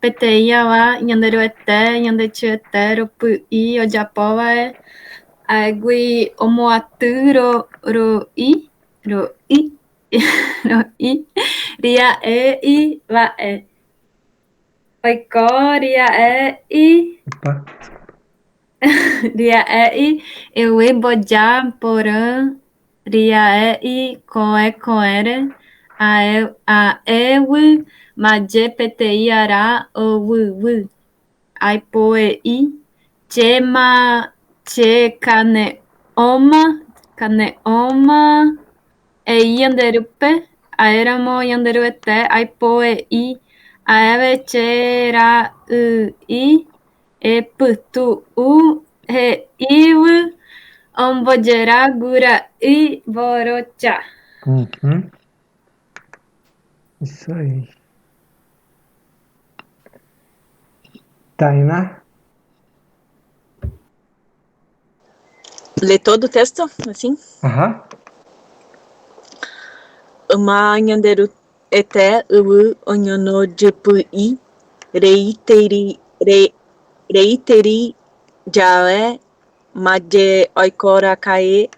PTI wa yanderu ete, yandechi ete, ropu'i, ojapovae, aegui omoaty ro'i, ria'e'i va'e. Oiko ria'e'i, Opa. ria'e'i yvy mboja porã, ria'e'i ko'ẽre, aévy maje peteĩ ára ovyvy, aipoe'i kane'õma ei yanderýpe, aéramo yanderuete aipoe'i aéve che ra'ýi epytu'u he'ívy ombojera gura'i vorocha. Uhum. Isso aí. Tainá? Lê todo o texto, assim? Aham. Uma nhanderu ete uvu onyono jepui reiteri jae maje oikora kae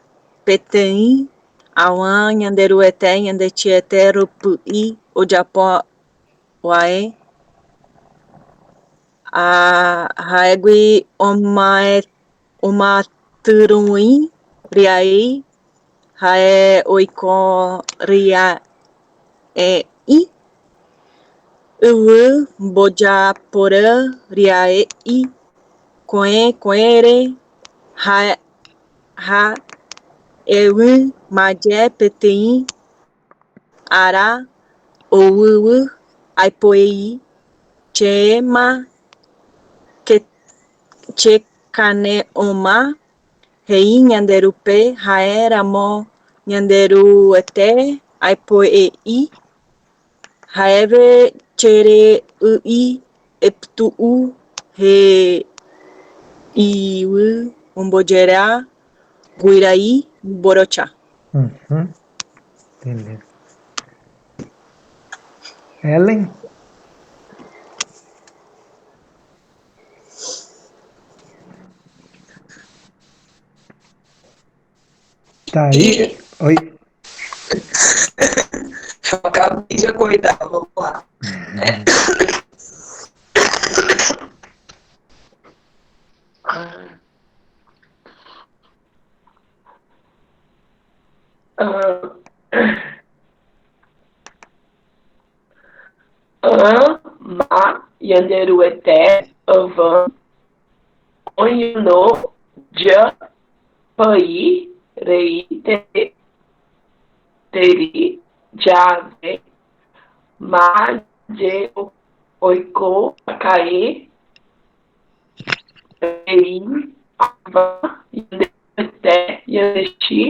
peteĩ awa nhanderu ete nhandechi ete rupui ojapo wae a haegui omatyrõi riai hae oiko ria'e'i yvy mbojaporã ria'e'i ko'ẽre ha evy maje peteĩ ára ovyvy aipoe'i chekane'õma he'i ñanderupe ha'éramo ñanderuete aipoe'i haéve chere'ýi epytu'u he'ívy ombojera gura'i vorocha. Uhum. Beleza. Ellen? Tá aí? Oi. Eu acabei de acordar, vamos lá. Ma yanderuete avan onyono ja pai rei teri jave ma je oiko akae rei ava yanderuete yandeshi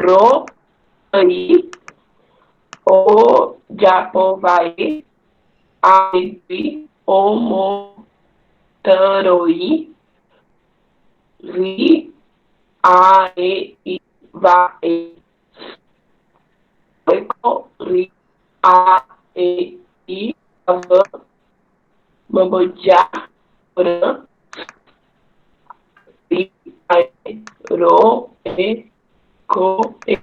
ro aí o japo vai aigui omotaroi ri aei vai oiko ri aei ava mamboja ran ri ae ro e ko e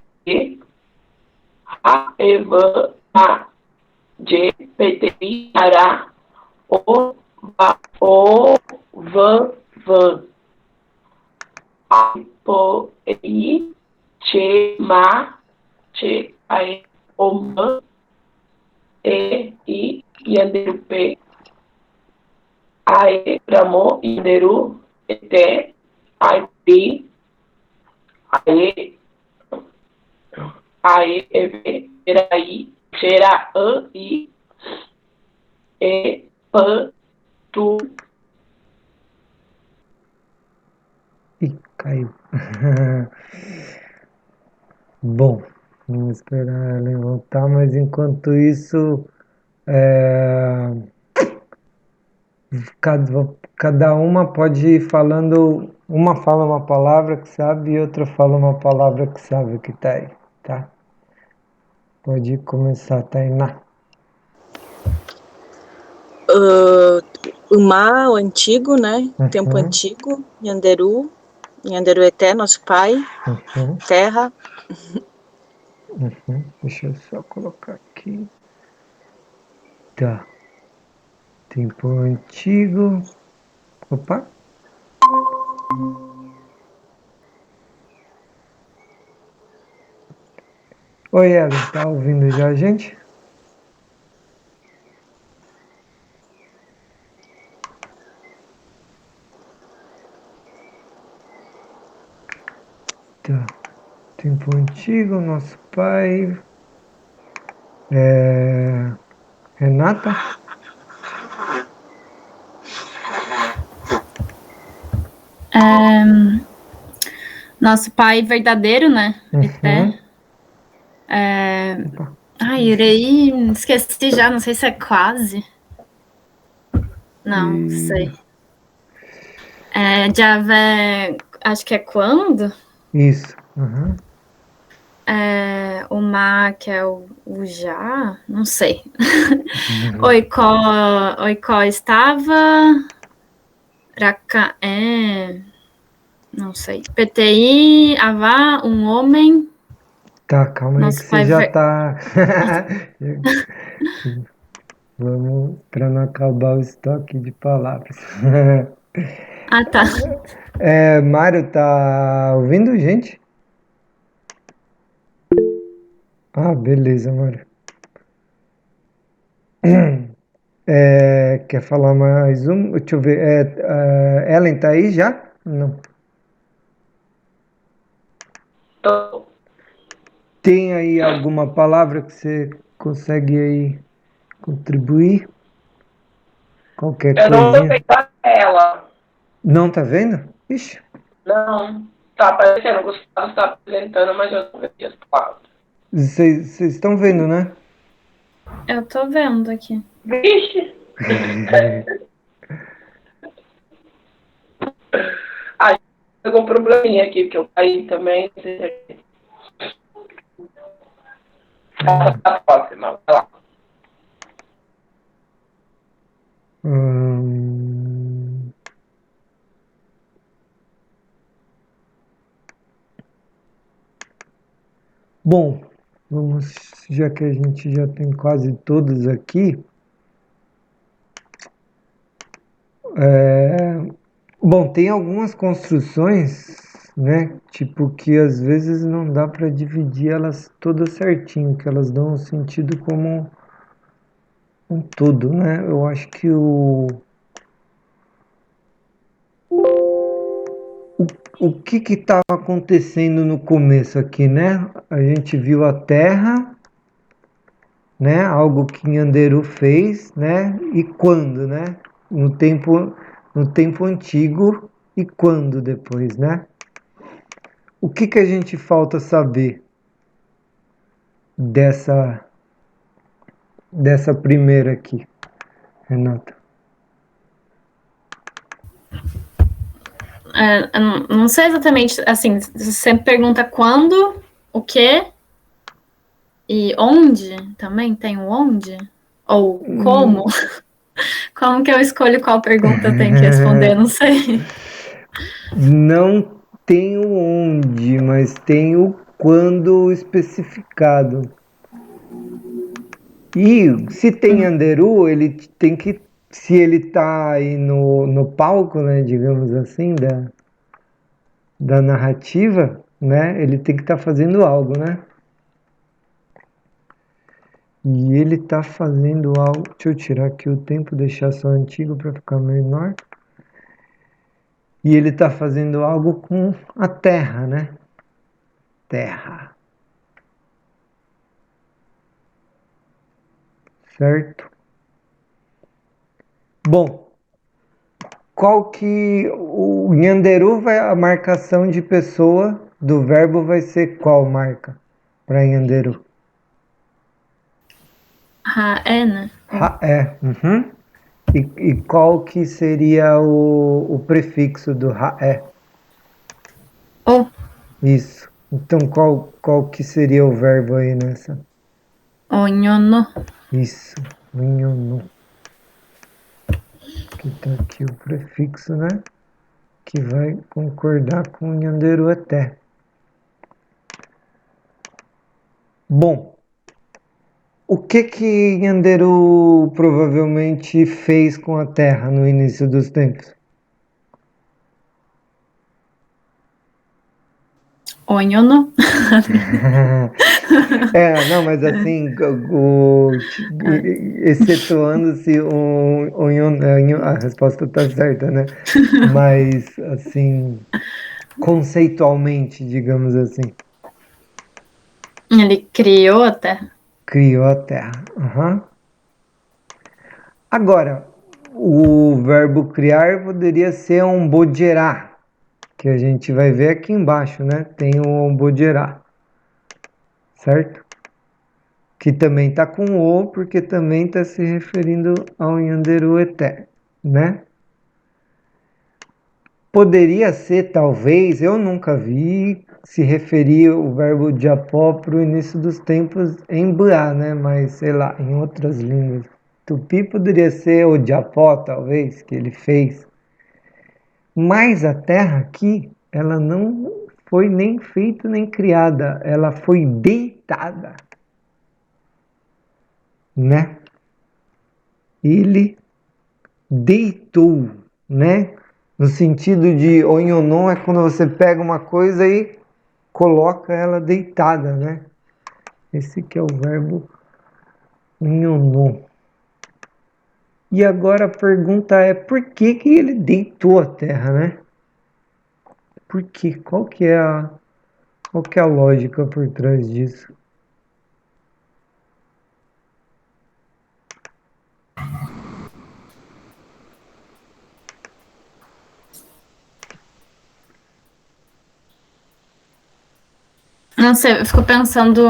a eva a je pti ara o va o v po e che ma che ai om e i yanderupe ai ramo yanderu ete ai pi ai eve erai chera i e p tu. Ih, caiu. Bom, vamos esperar ela voltar, mas enquanto isso, cada uma pode ir falando, uma fala uma palavra que sabe e outra fala uma palavra que sabe que tá aí, tá? Pode começar, Tainá. Uma, o antigo, né? Tempo Uhum. antigo. Nyanderu. Nyanderueté, nosso pai. Uhum. Terra. Uhum. Deixa eu só colocar aqui. Tá. Tempo antigo. Opa. Oi, Ellen, tá ouvindo já a gente? Tá. Tempo antigo, nosso pai. Renata? Nosso pai verdadeiro, né? Eté. Uhum. Opa. Irei, esqueci já, não sei se é quase. Não, sei. Javé, acho que é quando? Isso. Uhum. O Má, que é o já? Não sei. Uhum. Oicó estava. Racaé. Não sei. PTI, Avá, um homem. Tá, calma aí que Nosso você pai. já tá. Vamos para não acabar o estoque de palavras. Ah, tá. Mário, tá ouvindo, gente? Ah, beleza, Mário. Quer falar mais um? Deixa eu ver. Ellen tá aí já? Não. Tô. Tem aí alguma palavra que você consegue aí contribuir? Qualquer Eu não tô coisinha. vendo a tela. Não tá vendo? Ixi. Não. Tá aparecendo. O Gustavo está apresentando, mas eu não vejo as palavras. Vocês estão vendo, né? Eu tô vendo aqui. Vixe! Pegou um probleminha aqui, que eu caí também. A próxima, vai lá. Bom, vamos, já que a gente já tem quase todos aqui. Bom, tem algumas construções, né? Tipo que às vezes não dá para dividir elas todas certinho, que elas dão um sentido como um todo, né? Eu acho que o que estava acontecendo no começo aqui, né? A gente viu a Terra, né? Algo que Nhanderu fez, né? E quando, né? No tempo antigo e quando depois, né? O que a gente falta saber dessa primeira aqui, Renata? Eu não sei exatamente, assim, você sempre pergunta quando, o quê e onde também tem o onde? Ou como? Como que eu escolho qual pergunta eu tenho que responder? Não sei. Não tem o onde, mas tem o quando especificado. E se tem Anderu, ele tem que, se ele tá aí no palco, né, digamos assim, da narrativa, né, ele tem que estar fazendo algo, né? E ele tá fazendo algo. Deixa eu tirar aqui o tempo, deixar só antigo para ficar menor. E ele tá fazendo algo com a terra, né? Terra. Certo? Bom, qual que o Nhanderu vai, a marcação de pessoa do verbo vai ser qual marca para Nhanderu? É, né? É. Uhum. E qual que seria o prefixo do é? O. Isso. Então qual que seria o verbo aí nessa? Onhono. Isso. Nhanhu. que tá aqui o prefixo, né? Que vai concordar com o Nyanderu até. Bom, o que Nyanderu provavelmente fez com a Terra no início dos tempos? Onhono. Não, mas assim, excetuando-se a resposta tá certa, né? Mas, assim, conceitualmente, digamos assim, Ele criou a Terra. criou a Terra. Uhum. Agora, o verbo criar poderia ser um bodjerá, que a gente vai ver aqui embaixo, né? Tem o bodjerá, certo? Que também está com o, porque também está se referindo ao Nyanderu Eté, né? Poderia ser, talvez, eu nunca vi se referir o verbo Japó para o início dos tempos em Buá, né? Mas, sei lá, em outras línguas. Tupi poderia ser o Japó, talvez, que ele fez. Mas a terra aqui, ela não foi nem feita nem criada, ela foi deitada, né? Ele deitou, né? No sentido de onyonon é quando você pega uma coisa e coloca ela deitada, né? Esse que é o verbo onyonon. E agora a pergunta é por que que ele deitou a terra, né? Por quê? Qual que é a lógica por trás disso? Não sei, eu fico pensando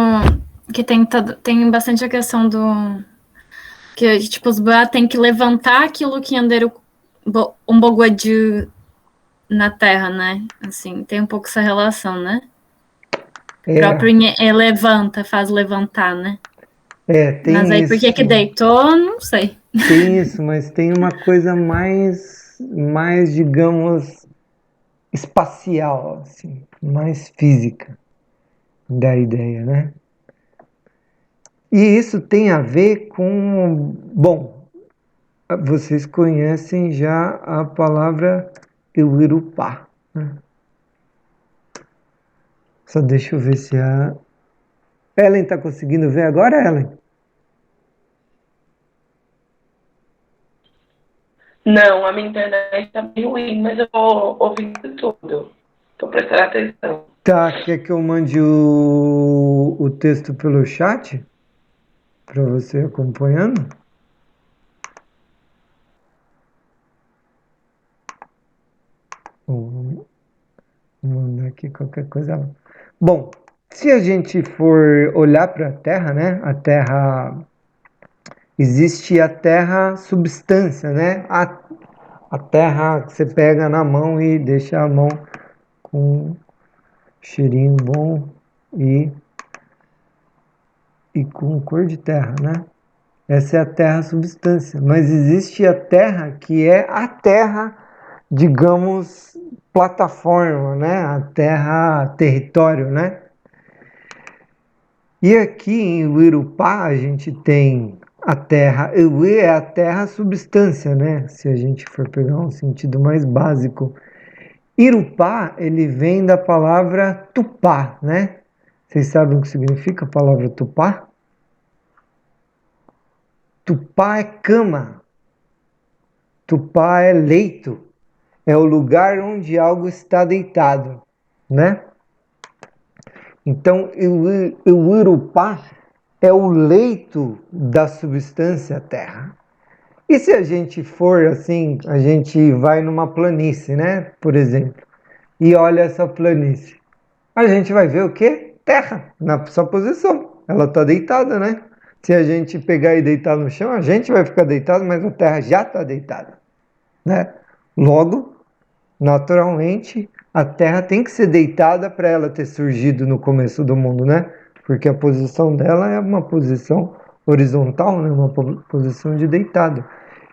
que tem bastante a questão do. Que, tipo, os Buá tem que levantar aquilo que Nyanderu Umboguadi na Terra, né? Assim, tem um pouco essa relação, né? O próprio levanta, faz levantar, né? Mas Tem aí por que isso. Deitou, não sei. Tem isso, mas tem uma coisa mais, digamos, espacial, assim, mais física da ideia, né? E isso tem a ver com, bom, vocês conhecem já a palavra Euirupá, né? Só deixa eu ver se a Ellen está conseguindo ver agora, Ellen? Não, a minha internet tá bem ruim, mas eu tô ouvindo tudo. Tô prestando atenção. Tá, quer que eu mande o texto pelo chat? Para você acompanhando? Vou mandar aqui qualquer coisa. Bom, se a gente for olhar para a Terra, né? A Terra existe a Terra substância, né? A Terra que você pega na mão e deixa a mão com cheirinho bom e com cor de terra, né? Essa é a terra substância. Mas existe a terra que é a terra, digamos, plataforma, né? A terra território, né? E aqui em Uirupá a gente tem a terra. Uê é a terra substância, né? Se a gente for pegar um sentido mais básico. Irupá, ele vem da palavra tupá, né? Vocês sabem o que significa a palavra tupá? Tupá é cama. Tupá é leito. É o lugar onde algo está deitado, né? Então, o Irupá é o leito da substância terra. E se a gente for assim, a gente vai numa planície, né? Por exemplo, e olha essa planície. A gente vai ver o quê? Terra, na sua posição. Ela está deitada, né? Se a gente pegar e deitar no chão, a gente vai ficar deitado, mas a terra já está deitada, né? Logo, naturalmente, a terra tem que ser deitada para ela ter surgido no começo do mundo, né? Porque a posição dela é uma posição horizontal, né? Uma posição de deitado.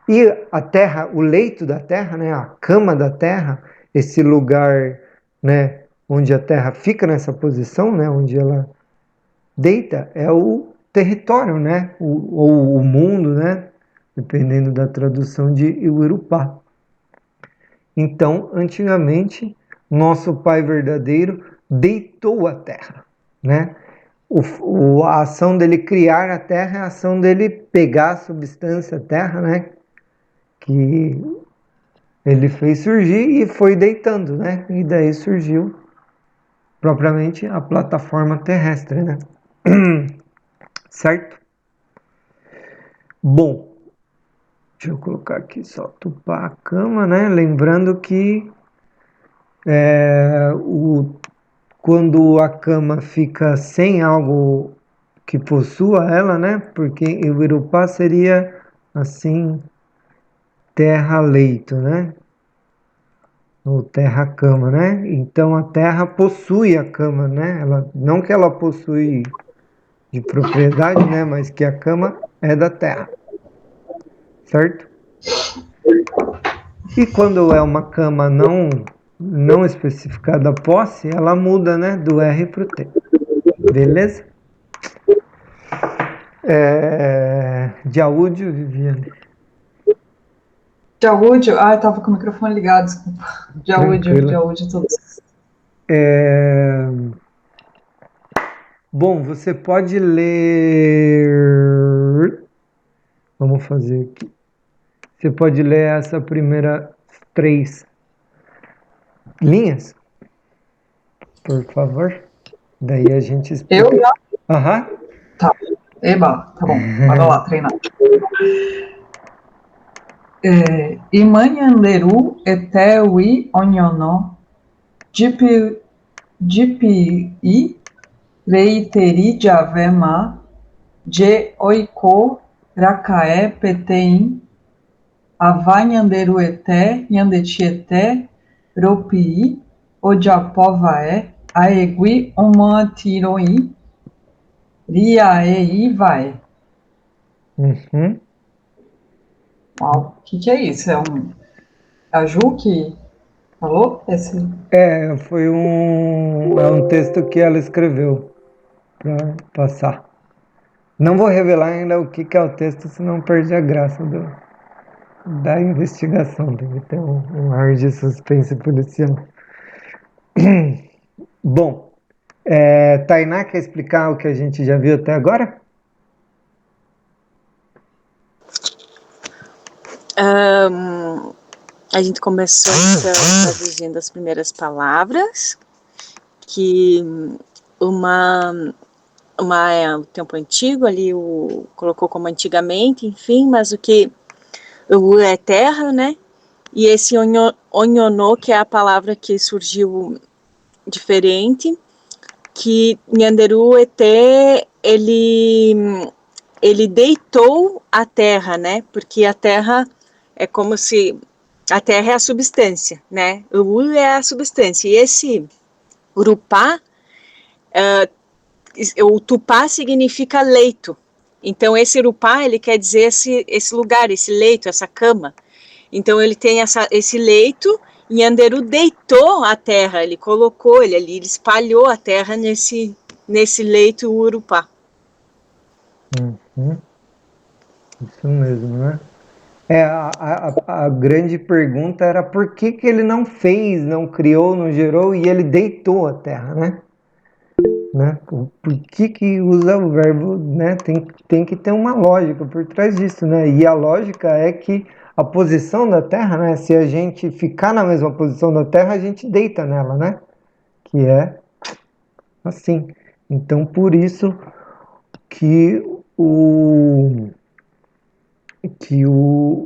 E a terra, o leito da terra, né, a cama da terra, esse lugar, né, onde a terra fica nessa posição, né, onde ela deita, é o território, né, ou o mundo, né, dependendo da tradução de Iwirupá. Então, antigamente, nosso Pai verdadeiro deitou a terra, né? A ação dele criar a terra é a ação dele pegar a substância terra, né? Que ele fez surgir e foi deitando, né? E daí surgiu propriamente a plataforma terrestre, né? Certo? Bom, deixa eu colocar aqui só tupar a cama, né? Lembrando que quando a cama fica sem algo que possua ela, né? Porque o Irupá seria assim terra-leito, né? Ou terra-cama, né? Então a terra possui a cama, né? Ela, não que ela possui de propriedade, né? Mas que a cama é da terra, certo? E quando é uma cama não especificada a posse, ela muda, né? Do R para o T. Beleza? De áudio, Viviane. De áudio? Ah, eu tava com o microfone ligado, desculpa. De Tranquilo. áudio todos. Bom, você pode ler. Vamos fazer aqui. Você pode ler essa primeira 3 linhas, por favor? Daí a gente explica. Eu já? Aham. Tá. Eba, tá bom. Bora lá, treinar. Imanhanderu etewi onyono jipi reiteri javema je oiko rakae petein avanhanderu ete yandetiete ropii ojapovae aegui omantiroi riaei vae. Uhum. Uau, o que é isso? É a Ju que falou? Foi um texto que ela escreveu para passar. Não vou revelar ainda o que é o texto, senão perde a graça da investigação. Tem que ter um ar de suspense policial. Bom, Tainá quer explicar o que a gente já viu até agora? A gente começou então traduzindo as primeiras palavras, que o tempo antigo ali colocou como antigamente, enfim, mas o é terra, né? E esse onyono, que é a palavra que surgiu diferente, que Nyanderu Ete, ele deitou a terra, né? Porque a terra é como se a terra é a substância, né? O Ulu é a substância. E esse Urupá, o Tupá significa leito. Então esse Urupá, ele quer dizer esse lugar, esse leito, essa cama. Então ele tem esse leito e Anderu deitou a terra, ele colocou ele espalhou a terra nesse leito Urupá. Uhum. Isso mesmo, né? A grande pergunta era por que ele não fez, não criou, não gerou e ele deitou a terra, né? Por que usa o verbo, né? Tem que ter uma lógica por trás disso, né? E a lógica é que a posição da terra, né? Se a gente ficar na mesma posição da terra, a gente deita nela, né? Que é assim. Então, por isso que o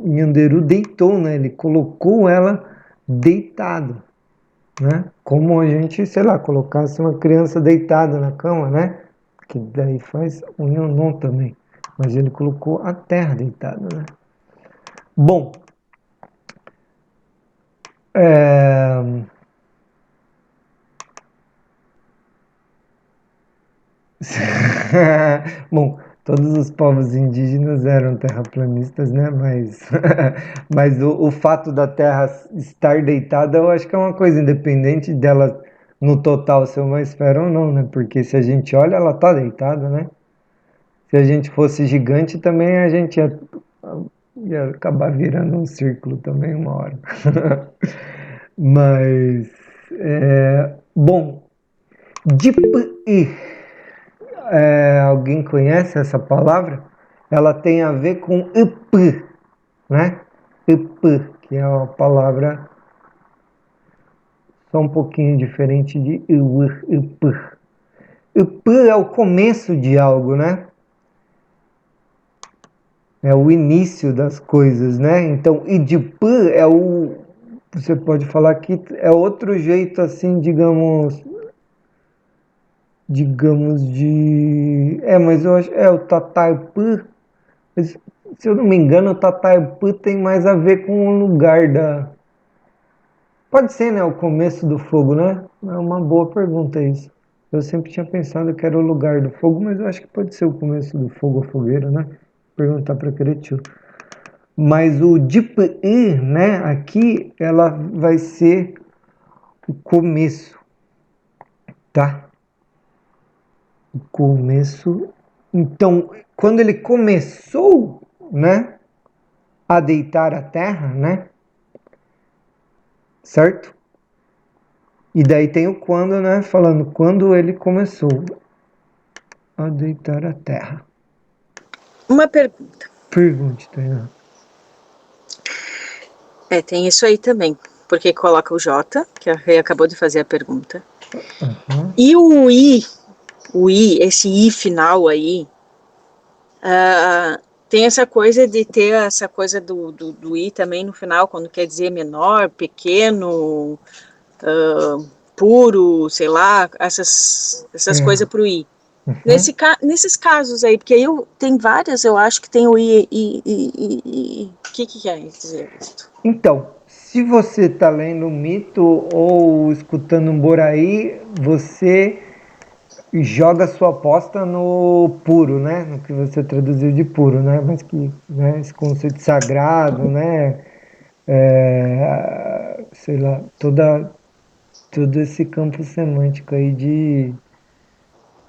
Nhanderu deitou, né? Ele colocou ela deitado, né? Como a gente, sei lá, colocasse uma criança deitada na cama, né? Que daí faz o Nhonon também. Mas ele colocou a terra deitada, né? Bom, bom, Todos os povos indígenas eram terraplanistas, né? Mas o fato da Terra estar deitada, eu acho que é uma coisa independente dela no total ser uma esfera ou não, né? Porque se a gente olha, ela tá deitada, né? Se a gente fosse gigante, também a gente ia acabar virando um círculo também uma hora. Mas, bom, DeepI, alguém conhece essa palavra? Ela tem a ver com IP, né? IP, que é uma palavra só um pouquinho diferente de IP. IP é o começo de algo, né? É o início das coisas, né? Então, Idip é o... Você pode falar que é outro jeito, assim, digamos de... mas eu acho... o Tataipu, se eu não me engano, o Tataipu tem mais a ver com o lugar da... Pode ser, né? O começo do fogo, né? É uma boa pergunta isso. Eu sempre tinha pensado que era o lugar do fogo, mas eu acho que pode ser o começo do fogo, a fogueira, né? Perguntar para Cretil. Mas o DeepI, né, aqui, ela vai ser o começo, tá? O começo. Então, quando ele começou, né, a deitar a terra, né? Certo? E daí tem o quando, né, falando quando ele começou a deitar a terra. Uma pergunta. Pergunte, Tainá. Tem isso aí também, porque coloca o J, que a Rei acabou de fazer a pergunta. Uhum. E o I, esse I final aí, tem essa coisa de ter essa coisa do I também no final, quando quer dizer menor, pequeno, puro, sei lá, essas coisas pro I. Uhum. Nesses casos aí, porque aí tem várias, eu acho que tem o I. O que quer dizer isso? Então, se você está lendo um mito ou escutando um Boraí, você joga sua aposta no puro, né? No que você traduziu de puro, né? Mas que, né? Esse conceito sagrado, né? Sei lá, todo esse campo semântico aí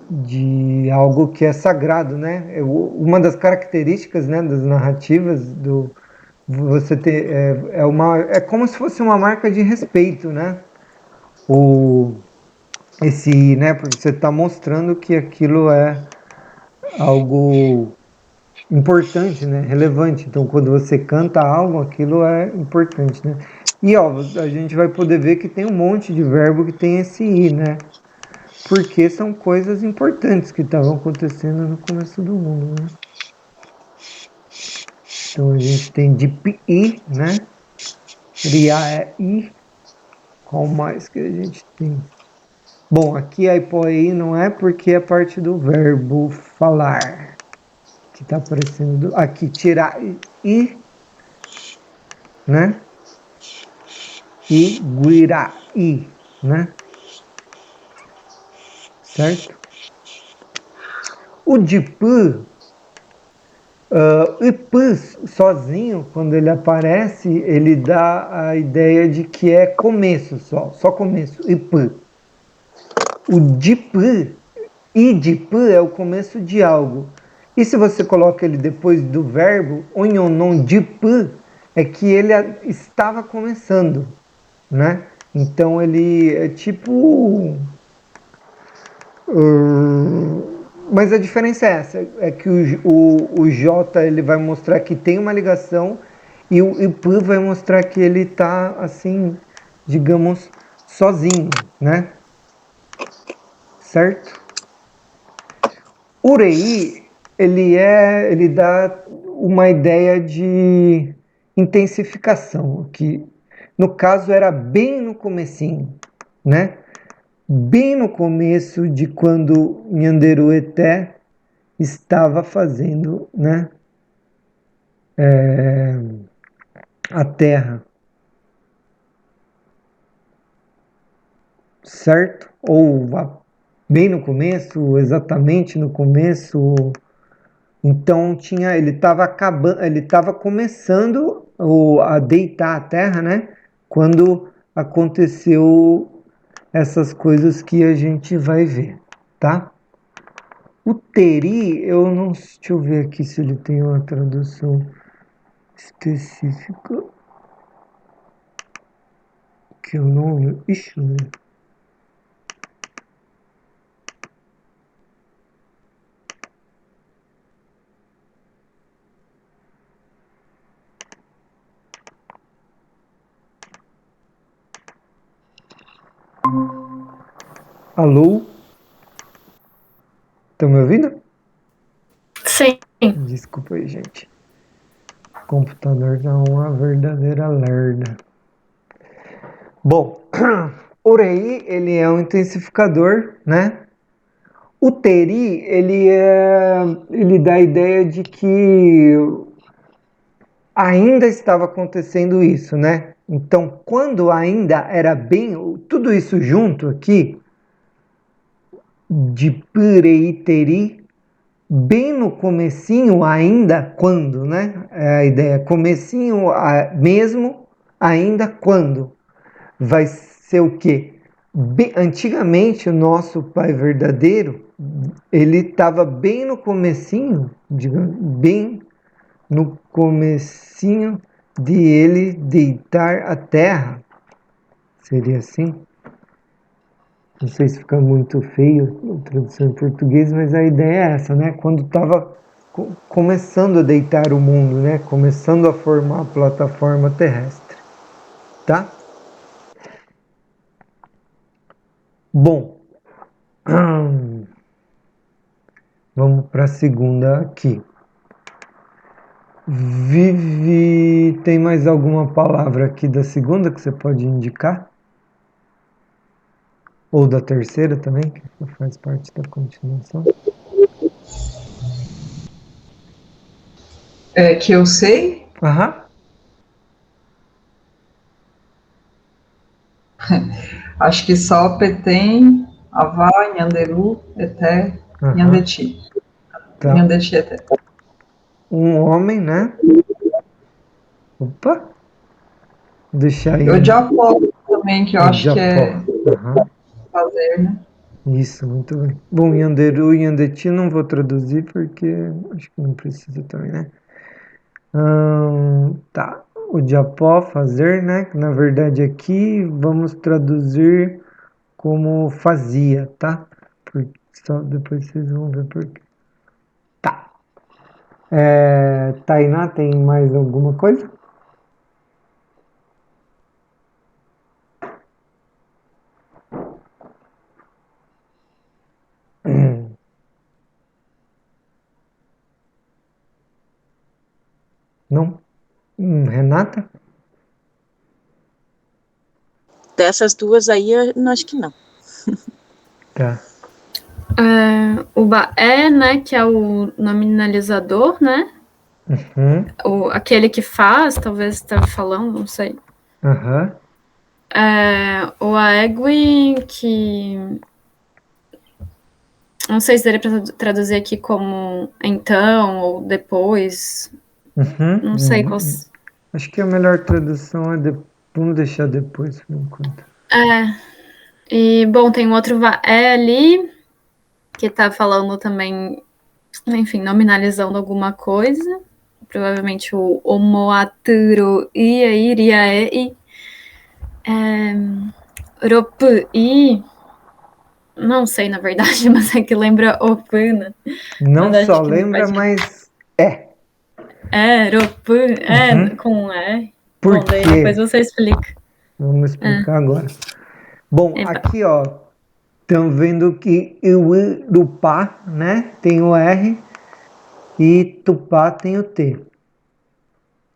de algo que é sagrado, né? Uma das características, né, das narrativas do você ter é como se fosse uma marca de respeito, né? O esse, né? Porque você está mostrando que aquilo é algo importante, né? Relevante. Então, quando você canta algo, aquilo é importante, né? E ó, a gente vai poder ver que tem um monte de verbo que tem esse i, né? Porque são coisas importantes que estavam acontecendo no começo do mundo, né? Então a gente tem de i, né? Criar é i. Qual mais que a gente tem? Bom, aqui a hipoei não é porque é parte do verbo falar. Que está aparecendo aqui, tirar i, né? E guirai, né? Certo? O dipu, o ipu sozinho, quando ele aparece, ele dá a ideia de que é começo só começo, ipu. O dipu, idipu é o começo de algo. E se você coloca ele depois do verbo, onyonon dipu, é que ele estava começando, né? Então ele é tipo... mas a diferença é essa, é que o J ele vai mostrar que tem uma ligação e o IP vai mostrar que ele está assim, digamos, sozinho, né? Certo? O Rei, ele dá uma ideia de intensificação, que no caso era bem no comecinho, né? Bem no começo de quando Nhanderueté estava fazendo, né, a terra, certo? Ou bem no começo, exatamente no começo, Então ele estava começando a deitar a terra, né? Quando aconteceu essas coisas que a gente vai ver, tá? O Teri, eu não, deixa eu ver aqui se ele tem uma tradução específica que eu não, ixi, alô? Estão me ouvindo? Sim. Desculpa aí, gente. O computador tá uma verdadeira lerda. Bom, o Rei, ele é um intensificador, né? O Teri, ele dá a ideia de que ainda estava acontecendo isso, né? Então, quando ainda era bem, tudo isso junto aqui, de Pirei Teri, bem no comecinho ainda quando, né? É a ideia, comecinho mesmo ainda quando. Vai ser o quê? Antigamente o nosso pai verdadeiro, ele estava bem no comecinho, digamos, bem no comecinho de ele deitar a terra. Seria assim? Não sei se fica muito feio a tradução em português, mas a ideia é essa, né? Quando estava começando a deitar o mundo, né? Começando a formar a plataforma terrestre, tá? Bom, vamos para a segunda aqui. Vive, tem mais alguma palavra aqui da segunda que você pode indicar? Ou da terceira também, que faz parte da continuação? Que eu sei, Aham. acho que só Petém, Avá, Nhanderu, Eté, Aham. Nhandeti. Tá. Nhandeti Eté. Um homem, né? Opa! Deixar aí. Eu já posso também, que eu acho que é Aham. fazer, né? Isso, muito bem. Bom, Yanderu e Yandeti não vou traduzir porque acho que não precisa também, né? Tá. O Japó, fazer, né? Que na verdade aqui vamos traduzir como fazia, tá? Só depois vocês vão ver por quê. Tá. Tainá, tem mais alguma coisa? Não? Renata? Dessas duas aí, eu não acho que não. Tá. O Baé, né, que é o nominalizador, né? Uhum. Aquele que faz, talvez estava falando, não sei. Aham. O Aegui, que não sei se daria para traduzir aqui como então ou depois. Uhum. Não sei qual. Acho que a melhor tradução é vamos deixar depois por enquanto. E bom, tem um outro Vaé ali que tá falando também, enfim, nominalizando alguma coisa. Provavelmente o Omoaturo Iria Ropu I. Não sei, na verdade, mas é que lembra Opuna. Não Mas só acho que não lembra, pode. mas Ropu, Uhum. com E. Por Bom, daí quê? depois você explica. Vamos explicar agora. Bom, Epa. aqui ó, estão vendo que o Irupá, né, tem o R e Tupá tem o T,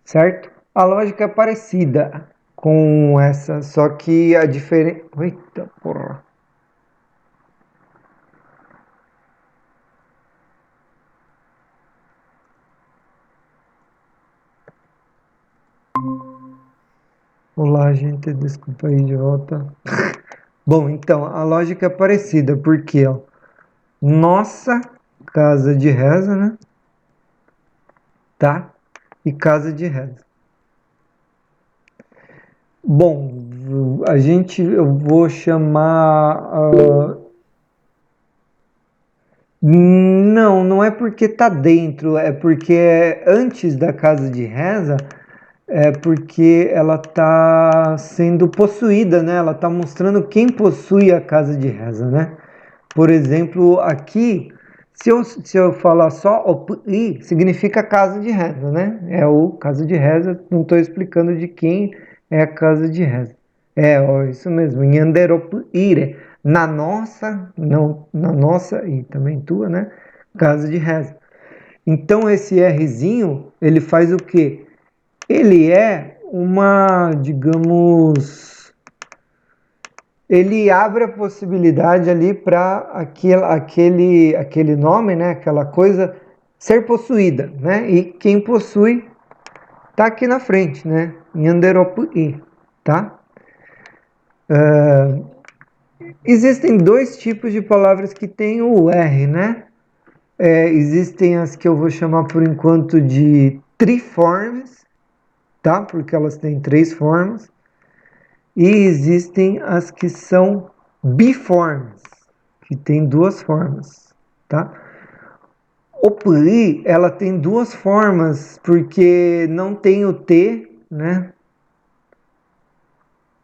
certo? A lógica é parecida com essa, só que a diferença... Eita porra! Olá, gente, desculpa aí de volta. Bom, então, a lógica é parecida, porque ó, nossa casa de reza, né? tá? E casa de reza. Bom, eu vou chamar. Não, não é porque tá dentro, é porque antes da casa de reza, é porque ela tá sendo possuída, né? Ela tá mostrando quem possui a casa de reza, né? Por exemplo, aqui, se eu falar só OPI, significa casa de reza, né? É o casa de reza, não estou explicando de quem é a casa de reza. Ó, isso mesmo, Nhanderopire, na nossa, não, na nossa e também tua, né? Casa de reza. Então esse Rzinho, ele faz o quê? Ele é uma, digamos, ele abre a possibilidade ali para aquele nome, né, aquela coisa ser possuída, né? E quem possui tá aqui na frente, né? Nhanderopui, tá? Existem dois tipos de palavras que tem o R, né? Existem as que eu vou chamar por enquanto de triformes, tá? Porque elas têm três formas. E existem as que são biformes, que tem duas formas, tá? O pli, ela tem duas formas, porque não tem o T, né?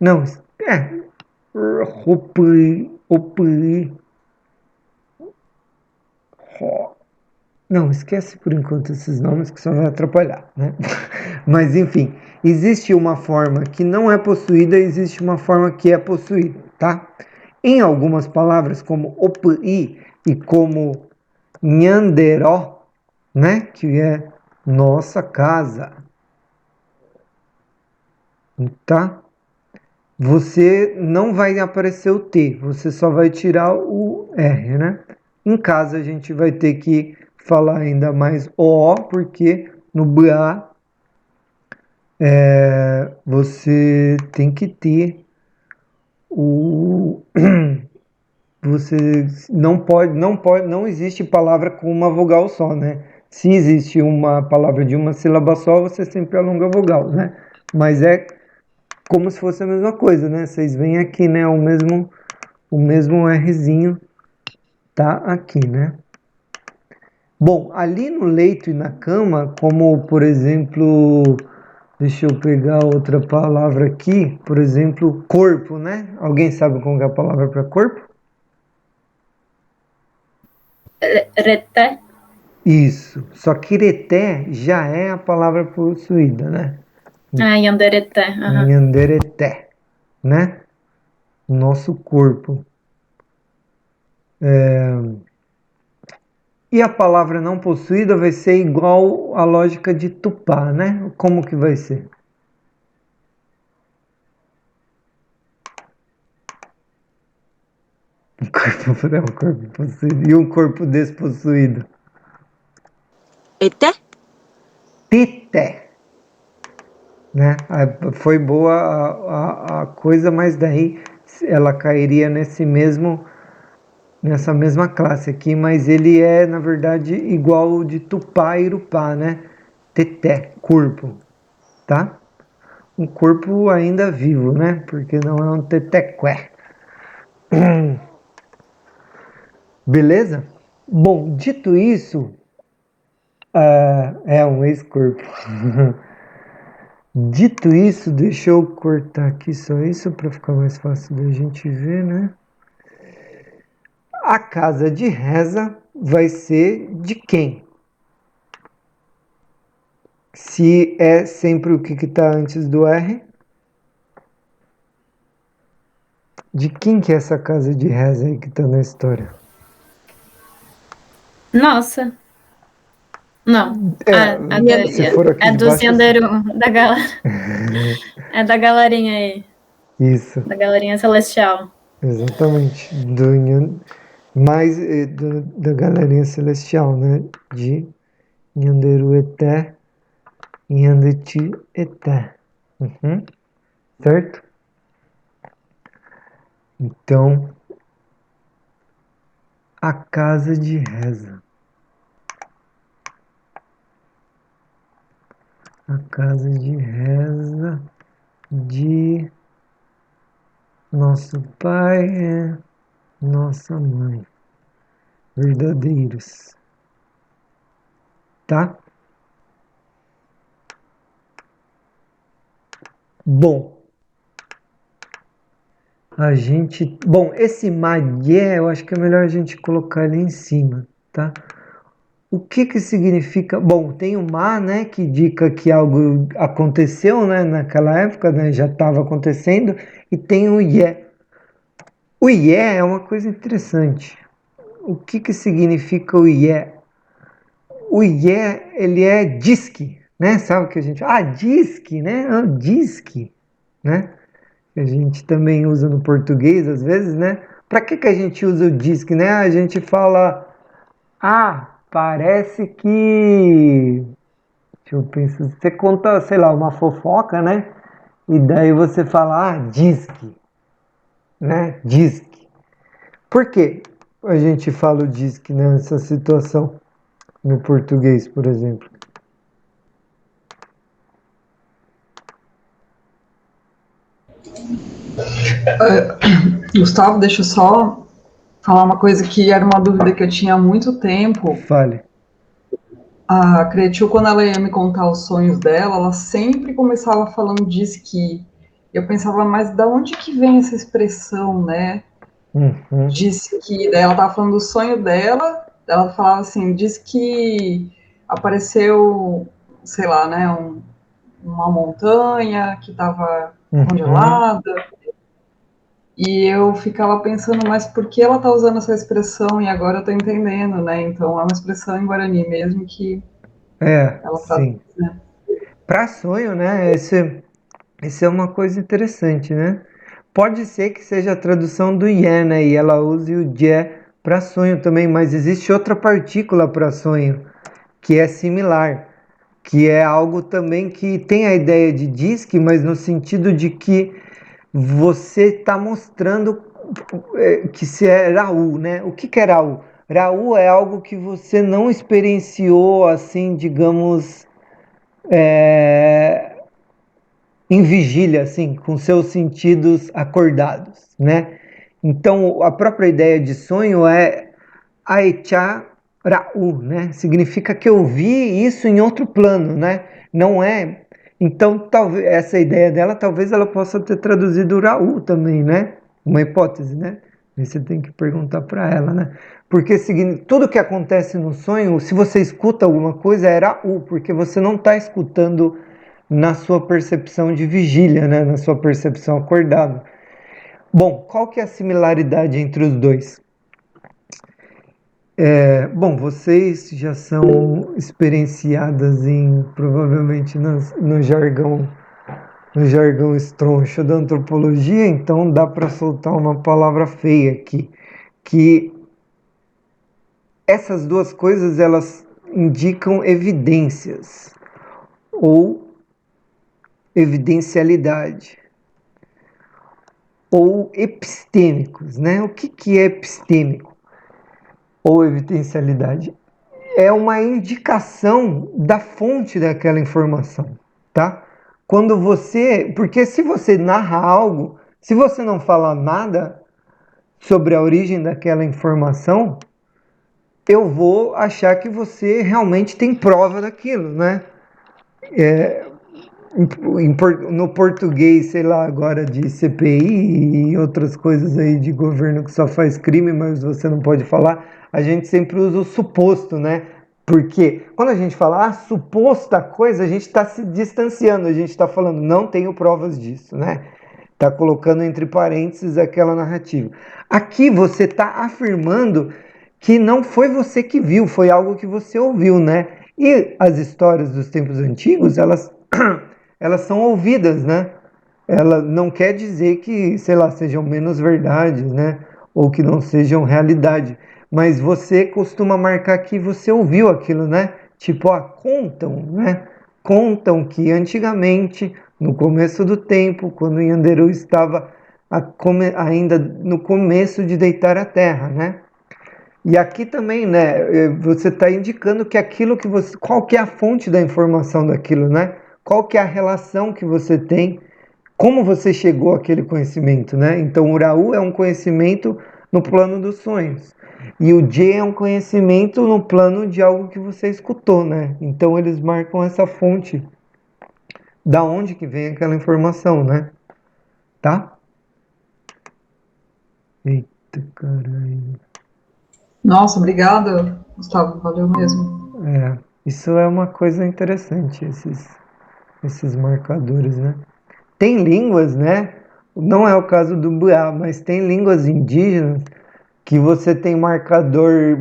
Não, o pli, não, esquece por enquanto esses nomes que só vai atrapalhar, né? Mas enfim, existe uma forma que não é possuída, existe uma forma que é possuída, tá? Em algumas palavras, como opi e como nhanderó, né? Que é nossa casa, tá? Você não vai aparecer o T, você só vai tirar o R, né? Em casa a gente vai ter que falar ainda mais o, porque no BA você tem que ter o você não existe palavra com uma vogal só, né? Se existe uma palavra de uma sílaba só, você sempre alonga a vogal, né? Mas é como se fosse a mesma coisa, né? Vocês veem aqui, né? O mesmo Rzinho tá aqui, né? Bom, ali no leito e na cama, como por exemplo, deixa eu pegar outra palavra aqui, por exemplo, corpo, né? Alguém sabe como é a palavra para corpo? Reté. Isso. Só que reté já é a palavra possuída, né? Yandereté. Uhum. Nhandereté, né? Nosso corpo. E a palavra não possuída vai ser igual à lógica de Tupá, né? Como que vai ser? Um corpo é um corpo possuído. E um corpo despossuído? Eté? Tité, né? Foi boa a coisa, mas daí ela cairia nessa mesma classe aqui, mas ele é, na verdade, igual o de Tupá e Irupá, né? Teté, corpo, tá? Um corpo ainda vivo, né? Porque não é um tetequé. Beleza? Bom, dito isso, é um ex-corpo. Dito isso, deixa eu cortar aqui só isso para ficar mais fácil da gente ver, né? A casa de reza vai ser de quem? Se é sempre o que está antes do R? De quem que é essa casa de reza aí que está na história? Nossa. Não. Se for aqui É de do baixo. Zenderu, da galera. É da galerinha aí. Isso, Da galerinha celestial. exatamente. Mais da galerinha celestial, né? De Nhanderueté, Nhandeti-eté. Certo? Então, a casa de reza. a casa de reza de nosso pai é nossa mãe. Verdadeiros. Tá? Bom, esse Magé, eu acho que é melhor a gente colocar ali em cima, tá? O que significa? Bom, tem o Ma, né, que indica que algo aconteceu, né, naquela época, né, já estava acontecendo, e tem o Yé. O Yé é uma coisa interessante. O que significa o Yé? O Yé, ele é disque, né? Sabe que a gente... disque, né? Disque, né? Que a gente também usa no português às vezes, né? Para que a gente usa o disque, né? A gente fala, parece que... Deixa eu pensar, você conta, sei lá, uma fofoca, né? E daí você fala, disque, né? Disque. Por que a gente fala o disque nessa situação no português, por exemplo? Gustavo, deixa eu só falar uma coisa que era uma dúvida que eu tinha há muito tempo. Fale. A Cretil, quando ela ia me contar os sonhos dela, ela sempre começava falando de esqui. Eu pensava, mas da onde que vem essa expressão, né? De esqui. Daí ela estava falando do sonho dela, ela falava assim, diz que apareceu, sei lá, né, uma montanha que estava congelada. E eu ficava pensando, mas por que ela está usando essa expressão? E agora eu estou entendendo, né? Então é uma expressão em Guarani mesmo que ela sim. né? Para sonho, né? Esse é uma coisa interessante, né? Pode ser que seja a tradução do Yé, né? E ela use o Jé para sonho também, mas existe outra partícula para sonho que é similar, que é algo também que tem a ideia de disque, mas no sentido de que você está mostrando que se é Raul, né? O que é Raul? Raul é algo que você não experienciou, assim, digamos, em vigília, assim, com seus sentidos acordados, né? Então, a própria ideia de sonho é Aicha Ra'u, né? Significa que eu vi isso em outro plano, né? Não é... Então, talvez essa ideia dela, talvez ela possa ter traduzido Ra'u também, né? Uma hipótese, né? Aí você tem que perguntar para ela, né? Porque tudo que acontece no sonho, se você escuta alguma coisa, é Ra'u, porque você não está escutando na sua percepção de vigília, né? Na sua percepção acordada. Bom, qual que é a similaridade entre os dois? Bom, vocês já são experienciadas provavelmente no jargão estroncho da antropologia, então dá para soltar uma palavra feia aqui, que essas duas coisas elas indicam evidências ou evidencialidade ou epistêmicos, né? O que é epistêmico ou evidencialidade? É uma indicação da fonte daquela informação, tá? Porque se você narra algo, se você não falar nada sobre a origem daquela informação, eu vou achar que você realmente tem prova daquilo, né? No português, sei lá, agora de CPI e outras coisas aí de governo que só faz crime, mas você não pode falar, a gente sempre usa o suposto, né? Porque quando a gente fala suposta coisa, a gente está se distanciando, a gente está falando, não tenho provas disso, né? Está colocando entre parênteses aquela narrativa. Aqui você está afirmando que não foi você que viu, foi algo que você ouviu, né? E as histórias dos tempos antigos, elas são ouvidas, né? Ela não quer dizer que, sei lá, sejam menos verdades, né? Ou que não sejam realidade. Mas você costuma marcar que você ouviu aquilo, né? Tipo, contam, né? Contam que antigamente, no começo do tempo, quando Yanderu estava ainda no começo de deitar a terra, né? E aqui também, né? Você está indicando que aquilo que você... Qual que é a fonte da informação daquilo, né? qual que é a relação que você tem, como você chegou àquele conhecimento, né? Então, o Uraú é um conhecimento no plano dos sonhos. E o J é um conhecimento no plano de algo que você escutou, né? Então, eles marcam essa fonte da onde que vem aquela informação, né? Tá? Eita, caralho. Nossa, obrigada, Gustavo, valeu mesmo. Isso é uma coisa interessante, esses marcadores, né? Tem línguas, né? Não é o caso do Buá, mas tem línguas indígenas que você tem marcador,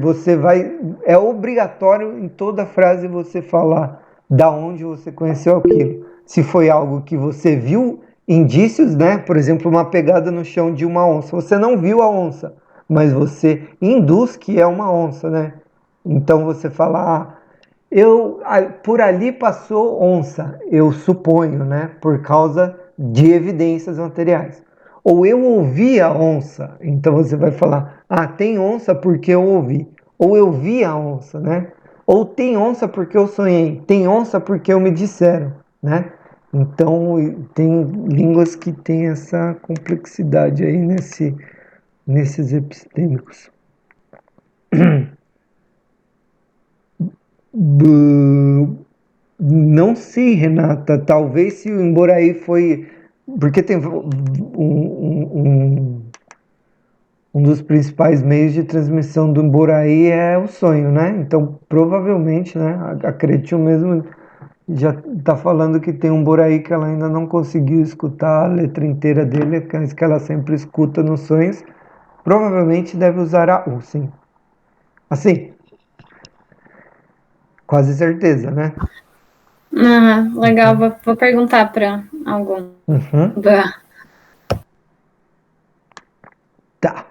é obrigatório em toda frase você falar da onde você conheceu aquilo. Se foi algo que você viu indícios, né? Por exemplo, uma pegada no chão de uma onça. Você não viu a onça, mas você induz que é uma onça, né? Então você fala, por ali passou onça, eu suponho, né? Por causa de evidências materiais. Ou eu ouvi a onça, então você vai falar, tem onça porque eu ouvi. Ou eu vi a onça, né? Ou tem onça porque eu sonhei, tem onça porque eu me disseram, né? Então, tem línguas que têm essa complexidade aí nesses epistêmicos. Não sei, Renata. Talvez se o Emboraí foi... Porque tem um dos principais meios de transmissão do Emboraí é o sonho, né? Então, provavelmente, né? A Cretil mesmo já está falando que tem um Emboraí que ela ainda não conseguiu escutar a letra inteira dele, que ela sempre escuta nos sonhos. Provavelmente deve usar a U, sim. Assim, quase certeza, né? Legal, vou perguntar para algum. Tá.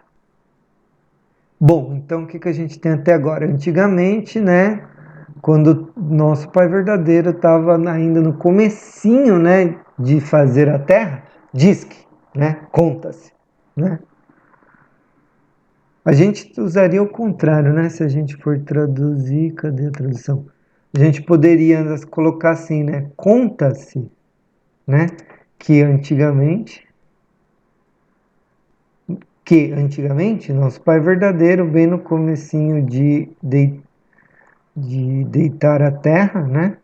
Bom, então o que a gente tem até agora? Antigamente, né, quando nosso Pai Verdadeiro estava ainda no comecinho, né, de fazer a Terra, diz-que, né, conta-se, né? A gente usaria o contrário, né, se a gente for traduzir, cadê a tradução? A gente poderia colocar assim, né, conta-se, né, que antigamente, nosso Pai Verdadeiro, bem no comecinho de deitar a terra, né?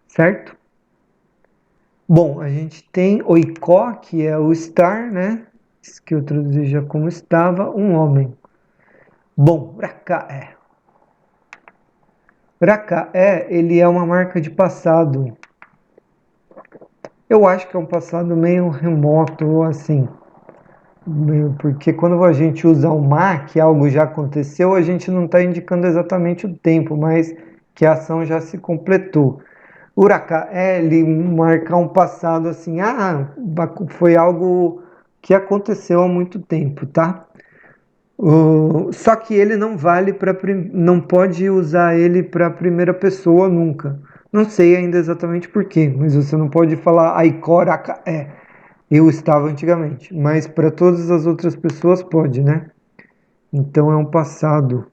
Certo? Bom, a gente tem Oikó, que é o estar, né? Que eu traduzi já como estava, um homem. Bom, Rakaé. Rakaé, ele é uma marca de passado. Eu acho que é um passado meio remoto, assim. Porque quando a gente usa o má, que algo já aconteceu, a gente não está indicando exatamente o tempo, mas que a ação já se completou. Uraka é ele marcar um passado assim, foi algo que aconteceu há muito tempo, tá? Só que ele não vale não pode usar ele para primeira pessoa nunca. Não sei ainda exatamente por quê, mas você não pode falar Aikoraka eu estava antigamente, mas para todas as outras pessoas pode, né? Então é um passado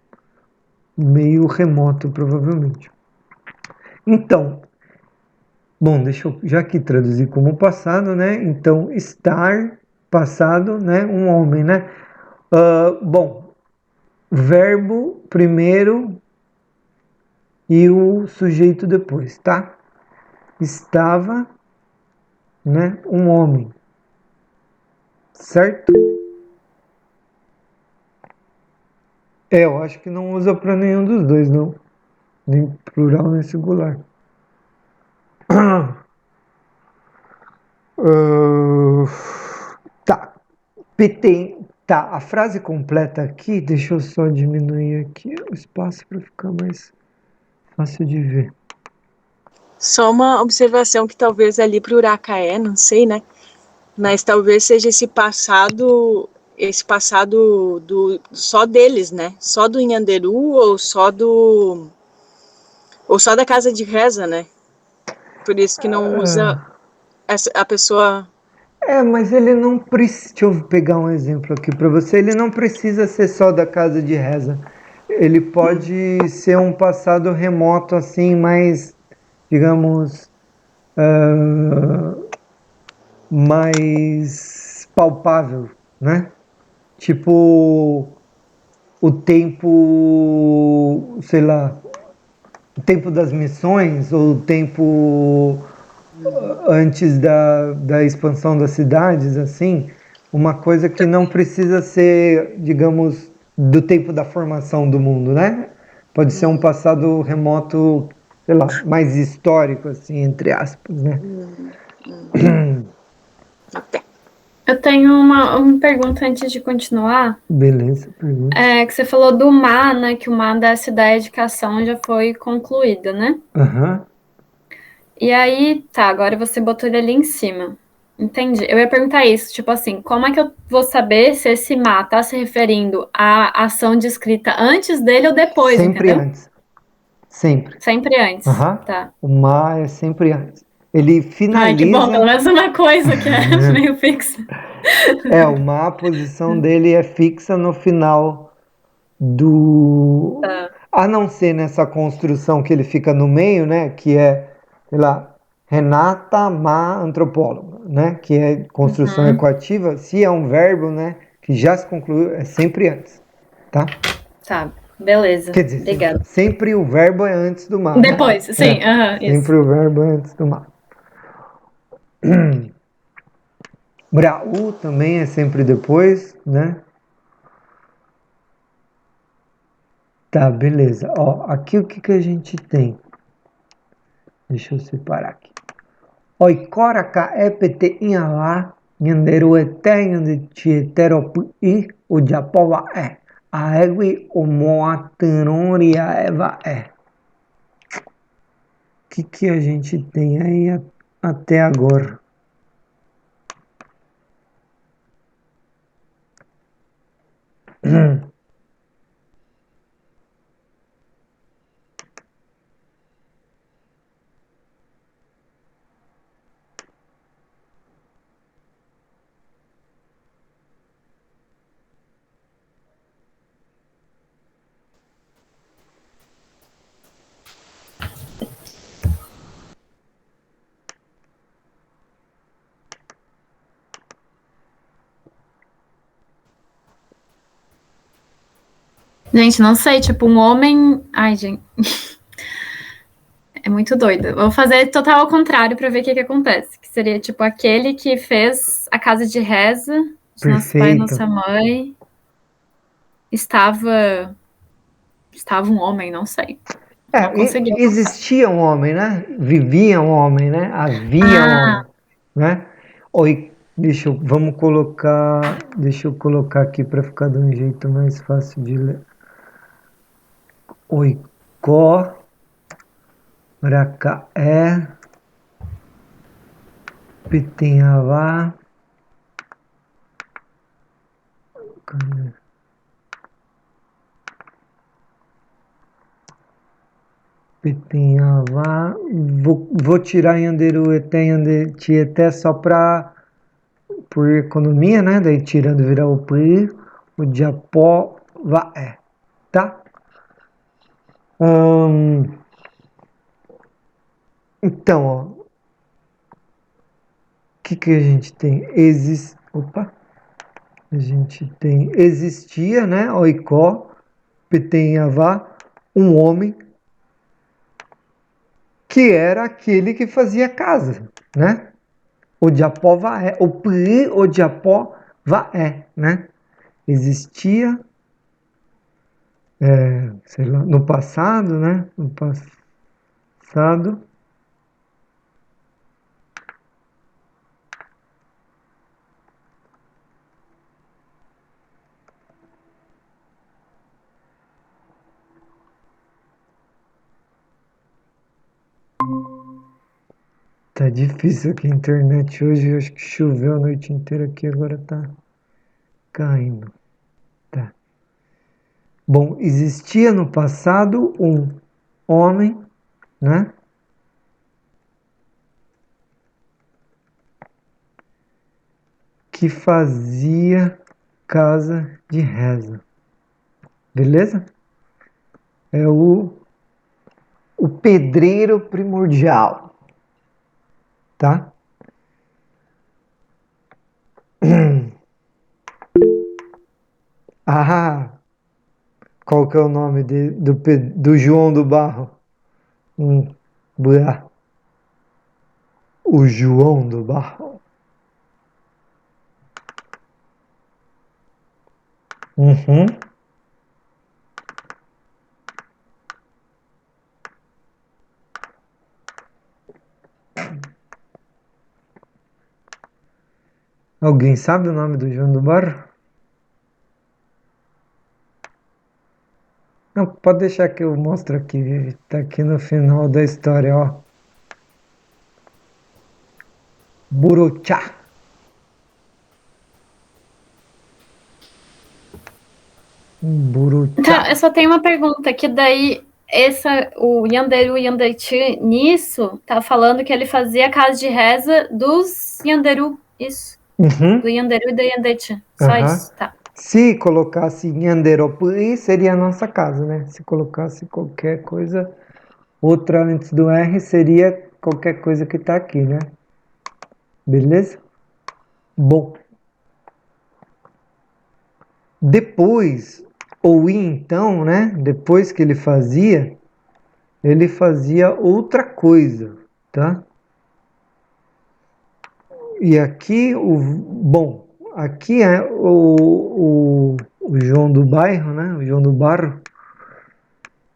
meio remoto, provavelmente. Então, bom, deixa eu já aqui traduzir como passado, né? Então, estar, passado, né? Um homem, né? Bom, verbo primeiro e o sujeito depois, tá? Estava, né? Um homem, certo? Eu acho que não usa para nenhum dos dois, não. Nem plural, nem singular. Tá. Tá, a frase completa aqui, deixa eu só diminuir aqui o espaço para ficar mais fácil de ver. Só uma observação que talvez ali para o Uracaé, não sei, né? Mas talvez seja esse passado só deles, né? Só do Inhanderu ou só da casa de reza, né? Por isso que não usa a pessoa. Mas ele não precisa. Deixa eu pegar um exemplo aqui para você. Ele não precisa ser só da casa de reza. Ele pode ser um passado remoto, assim, mais digamos, mais palpável, né? Tipo, o tempo, sei lá, o tempo das missões, ou o tempo antes da expansão das cidades, assim, uma coisa que não precisa ser, digamos, do tempo da formação do mundo, né? Pode ser um passado remoto, sei lá, mais histórico, assim, entre aspas, né? Ok. Eu tenho uma pergunta antes de continuar. Beleza, pergunta. Que você falou do mar, né? Que o mar dessa da educação já foi concluída, né? Aham. E aí, tá, agora você botou ele ali em cima. Entendi. Eu ia perguntar isso, tipo assim, como é que eu vou saber se esse mar tá se referindo à ação descrita antes dele ou depois, Sempre entendeu? antes. Sempre. Sempre antes. Aham. Tá. O mar é sempre antes. Ele Ai, que bom, finaliza. pelo menos uma coisa que é meio fixa. O mar, a posição dele é fixa no final do. Tá. A não ser nessa construção que ele fica no meio, né? Que é, sei lá, Renata Má Antropóloga, né? Que é construção Uhum. equativa. Se é um verbo, né? Que já se concluiu, é sempre antes, tá? Tá, beleza. Quer dizer, Obrigada. sempre o verbo é antes do mar, né? Depois, sim, aham, isso. Sempre o verbo é antes do mar. Braú também é sempre depois, né? Tá, beleza. Ó, aqui o que que a gente tem? Deixa eu separar aqui. Oikoraka epete inhala, nyanderu ete nyandetietero i o japova é. Aegui o moatanoria eva é. O que a gente tem aí até agora? Gente, não sei, tipo, um homem. Ai, gente. É muito doido. Eu vou fazer total ao contrário para ver o que acontece. Que seria, tipo, aquele que fez a casa de reza de nosso pai e Perfeito. nossa mãe. Estava um homem, não sei. Não consegui. Existia um homem, né? Vivia um homem, né? Havia um homem, né? Oi, deixa eu colocar aqui para ficar de um jeito mais fácil de ler. Oicó, Racaé, Pitinhavá, Pitinhavá, vou tirar Yanderueté, Tieté só para por economia, né? Daí tirando virar o PRI, o Japó, Vaé, tá? Então, ó, o que a gente tem? A gente tem existia, né? Oicó, Petenhavá, um homem que era aquele que fazia casa, né? O Japó Vaé, o Pri, o Japó Vaé, né? Existia, sei lá, no passado, né? No passado. Tá difícil aqui a internet hoje, eu acho que choveu a noite inteira aqui, agora tá caindo. Tá. Bom, existia no passado um homem, né? Que fazia casa de reza. Beleza? É o o pedreiro primordial, tá? Ah, qual que é o nome do João do Barro? Buá. O João do Barro. Uhum. Alguém sabe o nome do João do Barro? Não, pode deixar que eu mostro aqui. Tá aqui no final da história, ó. Buruchá. Buruchá. Tá, eu só tenho uma pergunta, que daí o Yanderu Yandechi, nisso, tá falando que ele fazia casa de reza dos Yanderu, isso. Uhum. Do Yanderu e do Yandechi. Só isso, tá. Se colocasse Nhanderopuí, seria a nossa casa, né? Se colocasse qualquer coisa, outra antes do R, seria qualquer coisa que tá aqui, né? Beleza? Bom. Depois, ou então, né? Depois que ele fazia outra coisa, tá? E aqui, bom, aqui é o João do Bairro, né? O João do Barro.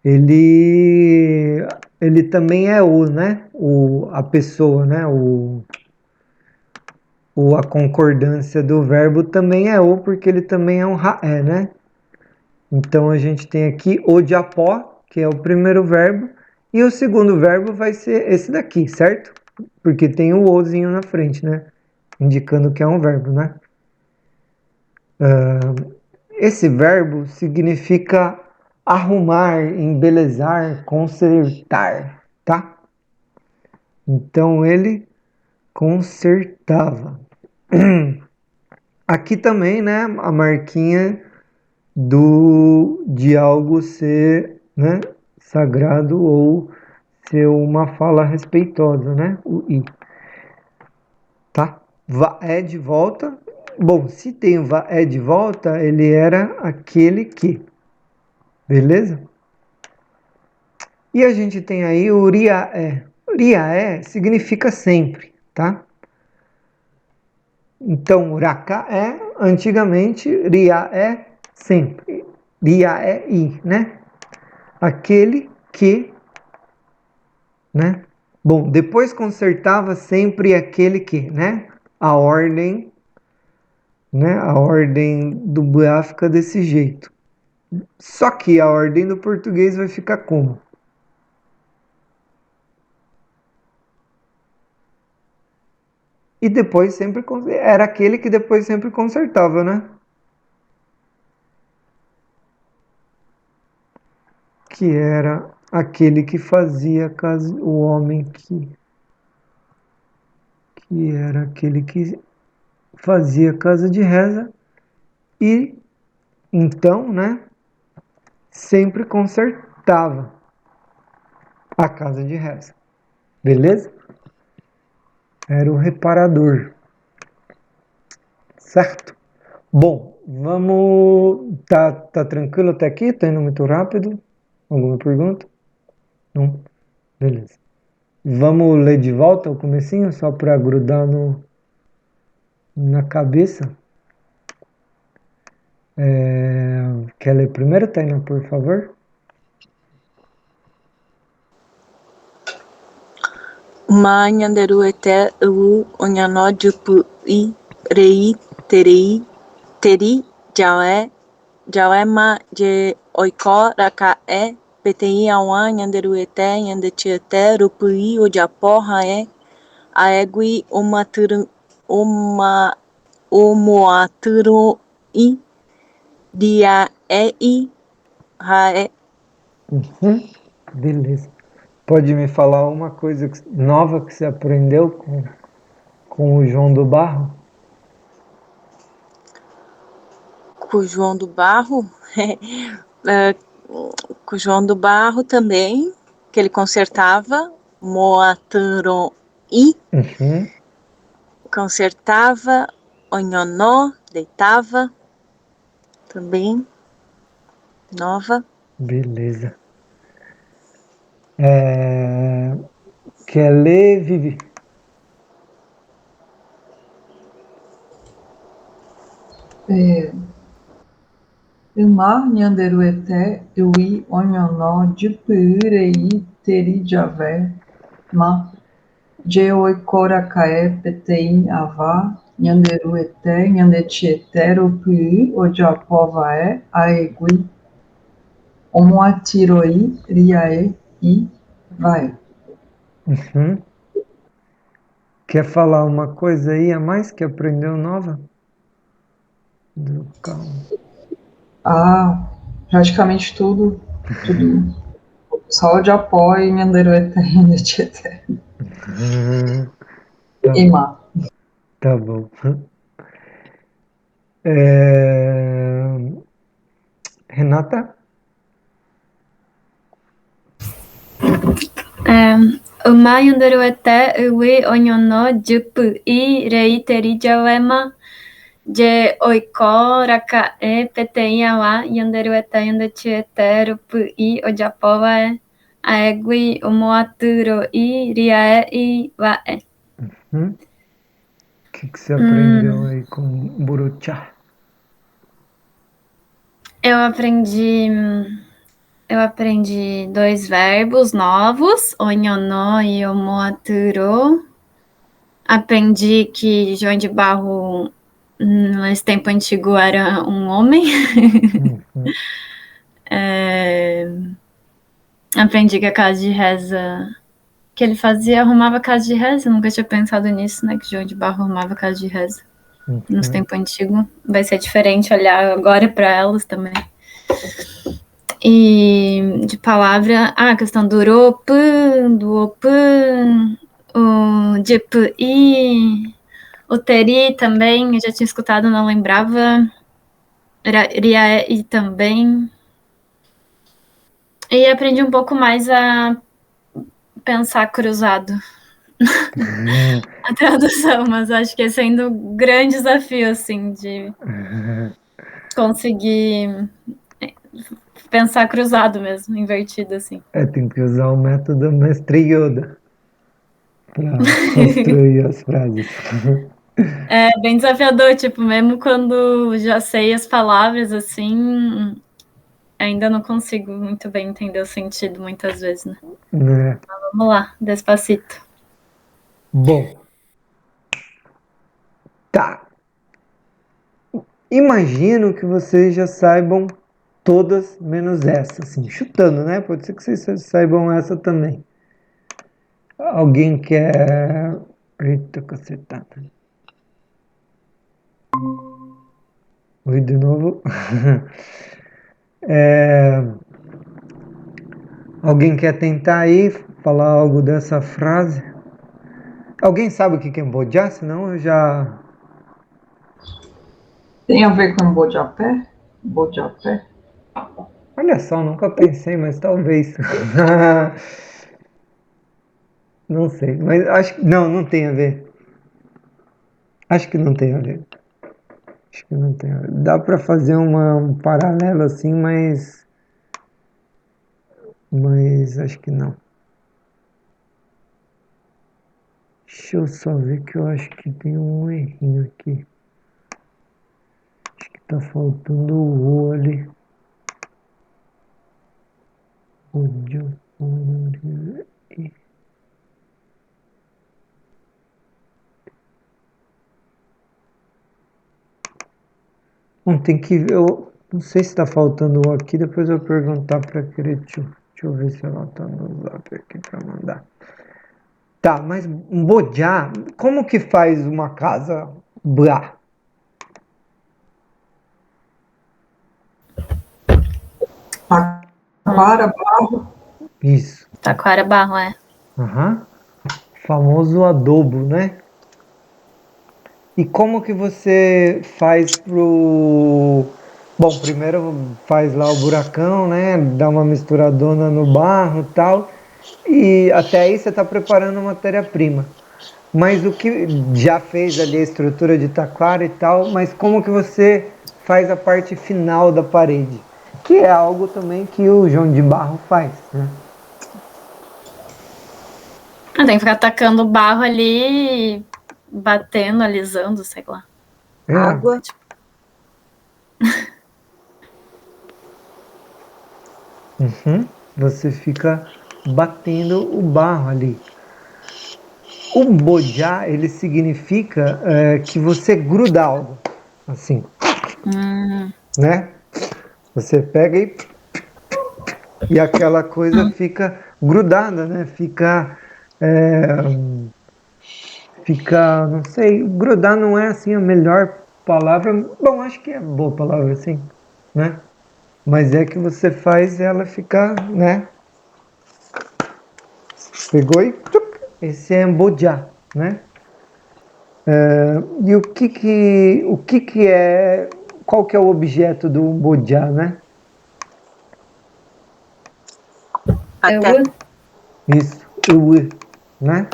Ele também é né? A pessoa, né? A concordância do verbo também é porque ele também é um raé, né? Então a gente tem aqui o diapó, que é o primeiro verbo, e o segundo verbo vai ser esse daqui, certo? Porque tem o ozinho na frente, né? Indicando que é um verbo, né? Esse verbo significa arrumar, embelezar, consertar, tá? Então ele consertava. Aqui também, né, a marquinha de algo ser, né, sagrado ou ser uma fala respeitosa, né? O i, tá? É de volta. Bom, se tem o é de volta, ele era aquele que. Beleza? E a gente tem aí o riaé. Riaé significa sempre, tá? Então, rakaé, antigamente, riaé, sempre. Riaé i, né? Aquele que, né? Bom, depois consertava sempre aquele que, né? A ordem, né? A ordem do Buá fica desse jeito. Só que a ordem do português vai ficar como? E depois sempre era aquele que depois sempre consertava, né? Que era aquele que fazia o homem que era aquele que fazia casa de reza e então, né, sempre consertava a casa de reza. Beleza? Era o reparador. Certo? Bom, vamos. Tá tranquilo até aqui? Tá indo muito rápido? Alguma pergunta? Não? Beleza. Vamos ler de volta o comecinho, só para grudar na cabeça. Quer ler primeiro, Taina, por favor? Ma nyanderu ete u onyanó jupu i rei teri jawe ma je oiko raka pti awan nyanderu ete nyandechi ete rupu i o japó hae aegui omoaturo i dia i hae. Uhum. Beleza. Pode me falar uma coisa nova que você aprendeu com o João do Barro? Com o João do Barro? Com o João do Barro também, que ele consertava, moaturo-i, consertava, onhonó, deitava, também, nova. Beleza. Quer ler, Vivi? Ilmar, Nhanderueté, Iuí, Onhonó, Dipirei, Terijavé, Ma, Jeoicoracaé, Peteim, Avá, Nhanderueté, Nhandetieté, Upií, Ojapovaé, Aegui, Omoatiroí, Riaé, I, Vaé. Quer falar uma coisa aí a mais que aprendeu nova? Praticamente tudo. Só de apoio, Nhanderueté, Nhandetieté. E Ma. Tá bom. Renata? Uma Yanderueté, Uwe, Onhonó, Jupu, I, Rei, Teri, Jawema, Je, Oiko, Rakae, Petei, Awa, Yanderueté, Yandetieté, Rupu, I, Ojapova, Aegui, Omoaturo, I, Riaé, I, Vaé. O que você aprendeu aí com Buruchá? Eu aprendi 2 verbos novos, onhonó e omoaturo. Aprendi que João de Barro, nesse tempo antigo, era um homem. Aprendi que a casa de reza que ele fazia, arrumava casa de reza. Eu nunca tinha pensado nisso, né? Que João de Barro arrumava casa de reza. Nos tempos antigos. Vai ser diferente olhar agora para elas também. E de palavra, a questão do Uropan, do Opan, o Jepuí, o Teri também, eu já tinha escutado, não lembrava. Riaé também. E aprendi um pouco mais a pensar cruzado. A tradução, mas acho que esse é ainda um grande desafio, assim, de conseguir pensar cruzado mesmo, invertido, assim. Tem que usar o método Mestre Yoda para construir as frases. É bem desafiador, tipo, mesmo quando já sei as palavras, assim, ainda não consigo muito bem entender o sentido, muitas vezes, né? Então, vamos lá, Despacito. Bom, tá. Imagino que vocês já saibam todas menos essa, assim, chutando, né? Pode ser que vocês saibam essa também. Alguém quer... Eita, cacetada. Oi, de novo. Alguém quer tentar aí falar algo dessa frase? Alguém sabe o que é Bojá? Senão eu já... Tem a ver com Bojapé? Bojapé? Olha só, nunca pensei, mas talvez. Não sei, mas acho que... Não tem a ver. Acho que não tem a ver. Acho que não tem a ver. Dá para fazer um paralelo assim, mas acho que não. Deixa eu só ver que eu acho que tem um errinho aqui. Acho que tá faltando o O ali. Bom, tem que ver. Eu não sei se tá faltando o aqui, depois eu vou perguntar pra Cretiu. Deixa eu ver se ela tá no zap aqui pra mandar. Tá, mas um Bojá, como que faz uma casa Blá? Taquara, Barro. Isso. Taquara, Barro, é. Famoso adobo, né? E como que você faz pro... Bom, primeiro faz lá o buracão, né? Dá uma misturadona no barro e tal. E até aí você está preparando a matéria-prima. Mas o que já fez ali a estrutura de taquara e tal, mas como que você faz a parte final da parede? Que é algo também que o João de Barro faz, né? Tem que ficar tacando barro ali, batendo, alisando, sei lá. Água. Você fica batendo o barro ali. O bojá, ele significa que você gruda algo, assim, né? Você pega e aquela coisa fica grudada, né? Fica, não sei, grudar não é assim a melhor palavra. Bom, acho que é boa palavra assim, né? Mas é que você faz ela ficar, né? Pegou e esse é bojá, né? E o que é, qual que é o objeto do bojá, né? Até. Isso, né?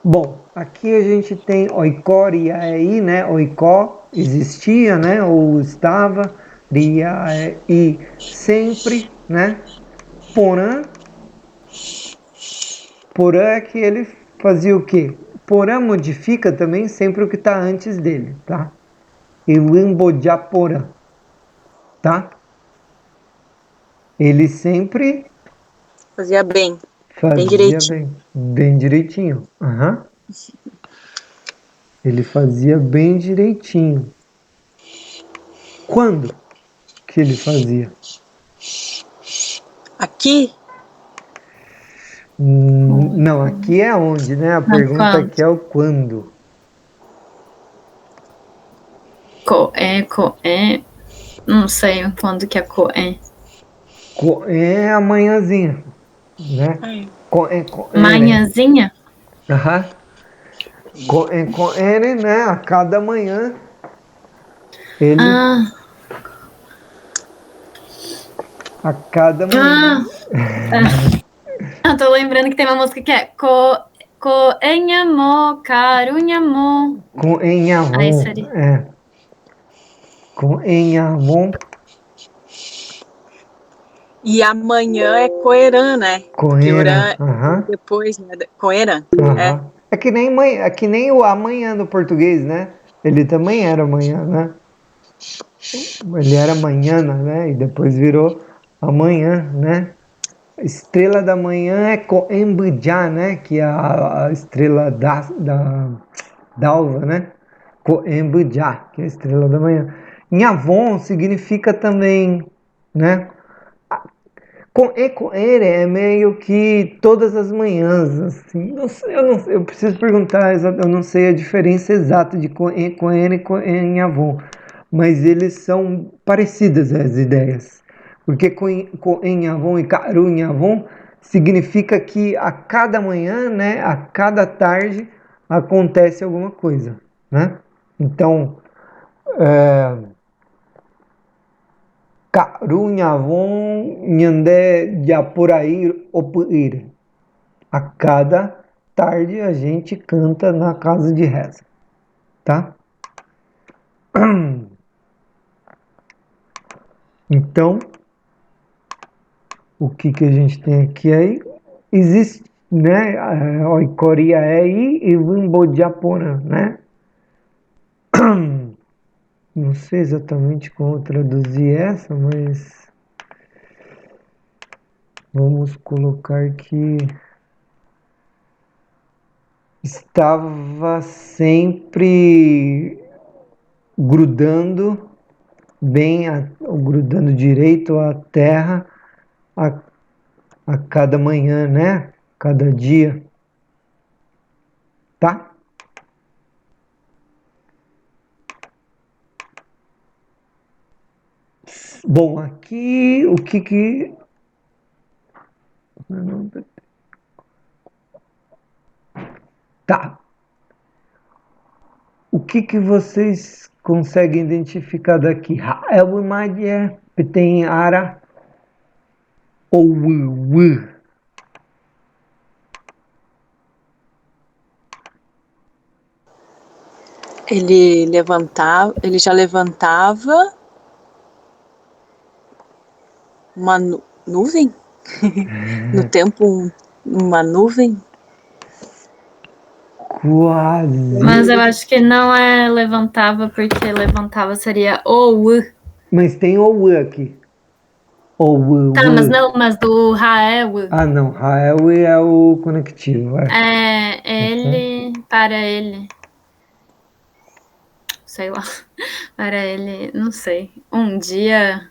Bom, aqui a gente tem oikó, riaí, né? Oikó existia, né? Ou estava, riaí sempre, né? Porã, porã é que ele fazia o quê? Porã modifica também sempre o que está antes dele, tá? E o embojá porã, tá? Ele sempre Fazia bem. Bem fazia direitinho. bem direitinho. Aham. Ele fazia bem direitinho. Quando que ele fazia? Aqui, Não, aqui é onde, né? A pergunta Quando? aqui é o quando. Coé. Não sei quando que é coé. É amanhãzinha, né? Coé, Manhãzinha? aham. Coé, né? A cada manhã ele, Ah, a cada manhã, ah, eu tô lembrando que tem uma música que é Coenhamo, Carunhamo. Aí coenhavon, seria. coenhavon, e amanhã é Coerã, né? Porque coera, Orã aham, vem depois, né? Coerã. É. aham. É que nem o amanhã no português, né? Ele também era amanhã, né? Ele era manhana, né? E depois virou amanhã, né? Estrela da manhã é Coembujá, né? Que é a estrela d'alva, né? Coembujá, que é a estrela da manhã. Nhavon significa também, né? Coere é meio que todas as manhãs, assim. Não sei, eu preciso perguntar, eu não sei a diferença exata de Coere e Coenhavon, mas eles são parecidas as ideias. Porque Coenhavon e Carunhavon significa que a cada manhã, né, a cada tarde acontece alguma coisa, né? Então, é, Carunhavon Nhandé Japuraí Opuir. A cada tarde a gente canta na casa de reza, tá? Então, o que que a gente tem aqui aí? Existe, né? Oikoria é e Wimbodiaporã, né? Não sei exatamente como traduzir essa, mas vamos colocar que estava sempre grudando bem, grudando direito à terra a, a cada manhã, né? Cada dia, tá? Bom, aqui o que que tá? O que que vocês conseguem identificar daqui? É uma imagem tem ara ou w. Ele já levantava uma nuvem? No tempo, uma nuvem? Quase. Mas eu acho que não é levantava, porque levantava seria ou. Mas tem o w aqui. Ou Tá, mas não, mas do Rael. Ah, não. Rael é o conectivo. É ele, para ele. Sei lá. Para ele, não sei. Um dia.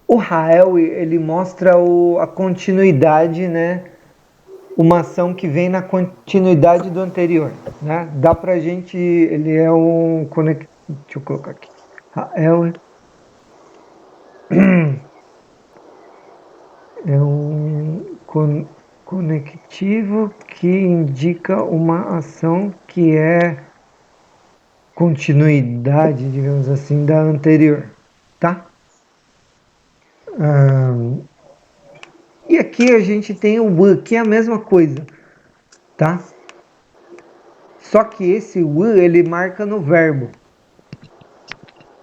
O Rael, ele mostra a continuidade, né? Uma ação que vem na continuidade do anterior, né? Dá pra gente... Ele é um... Deixa eu colocar aqui. Rael é um conectivo que indica uma ação que é continuidade, digamos assim, da anterior, tá? E aqui a gente tem o w, que é a mesma coisa, tá? Só que esse w, ele marca no verbo,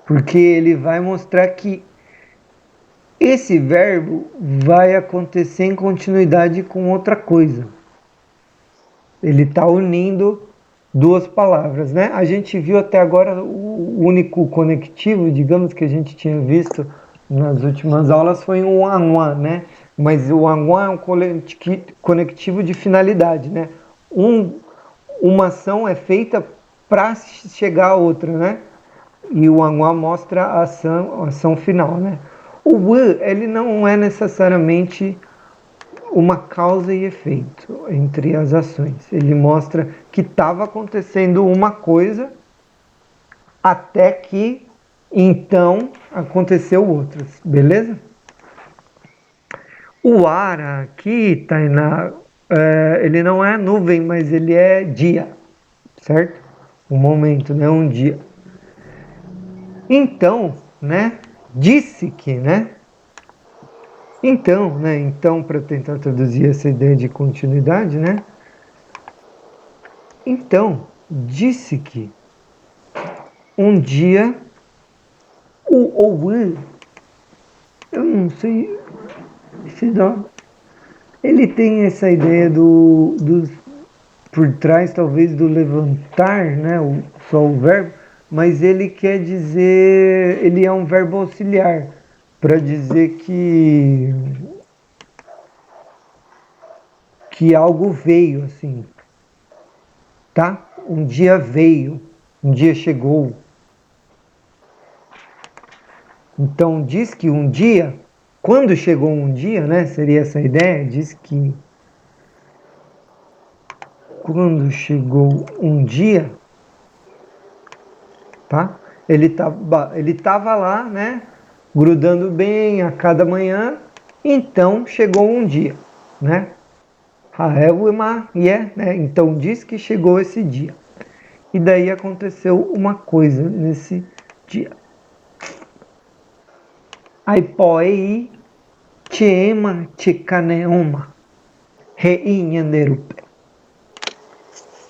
porque ele vai mostrar que esse verbo vai acontecer em continuidade com outra coisa. Ele está unindo duas palavras, né? A gente viu até agora o único conectivo, digamos, que a gente tinha visto nas últimas aulas foi o an, né? Mas o an é um conectivo de finalidade, né? Uma ação é feita para chegar a outra, né? E o an mostra a ação final, né? O w, ele não é necessariamente uma causa e efeito entre as ações. Ele mostra que estava acontecendo uma coisa até que então aconteceu outras, beleza? O ar aqui, Tainá, ele não é nuvem, mas ele é dia, certo? Um momento, né? Um dia. Então, né? Disse que, né? Então, né? Então, para tentar traduzir essa ideia de continuidade, né? Então, disse que um dia o Owen, eu não sei se dá, ele tem essa ideia por trás talvez do levantar, né? Só o verbo, mas ele quer dizer, ele é um verbo auxiliar para dizer que algo veio, assim, tá? Um dia veio, um dia chegou. Então diz que um dia, quando chegou um dia, né? Seria essa ideia, diz que quando chegou um dia, tá? Ele tava lá, né? Grudando bem a cada manhã, então chegou um dia, né? Né? Então diz que chegou esse dia. E daí aconteceu uma coisa nesse dia. Aipoei Chema Chikaneoma Reinhanderupe.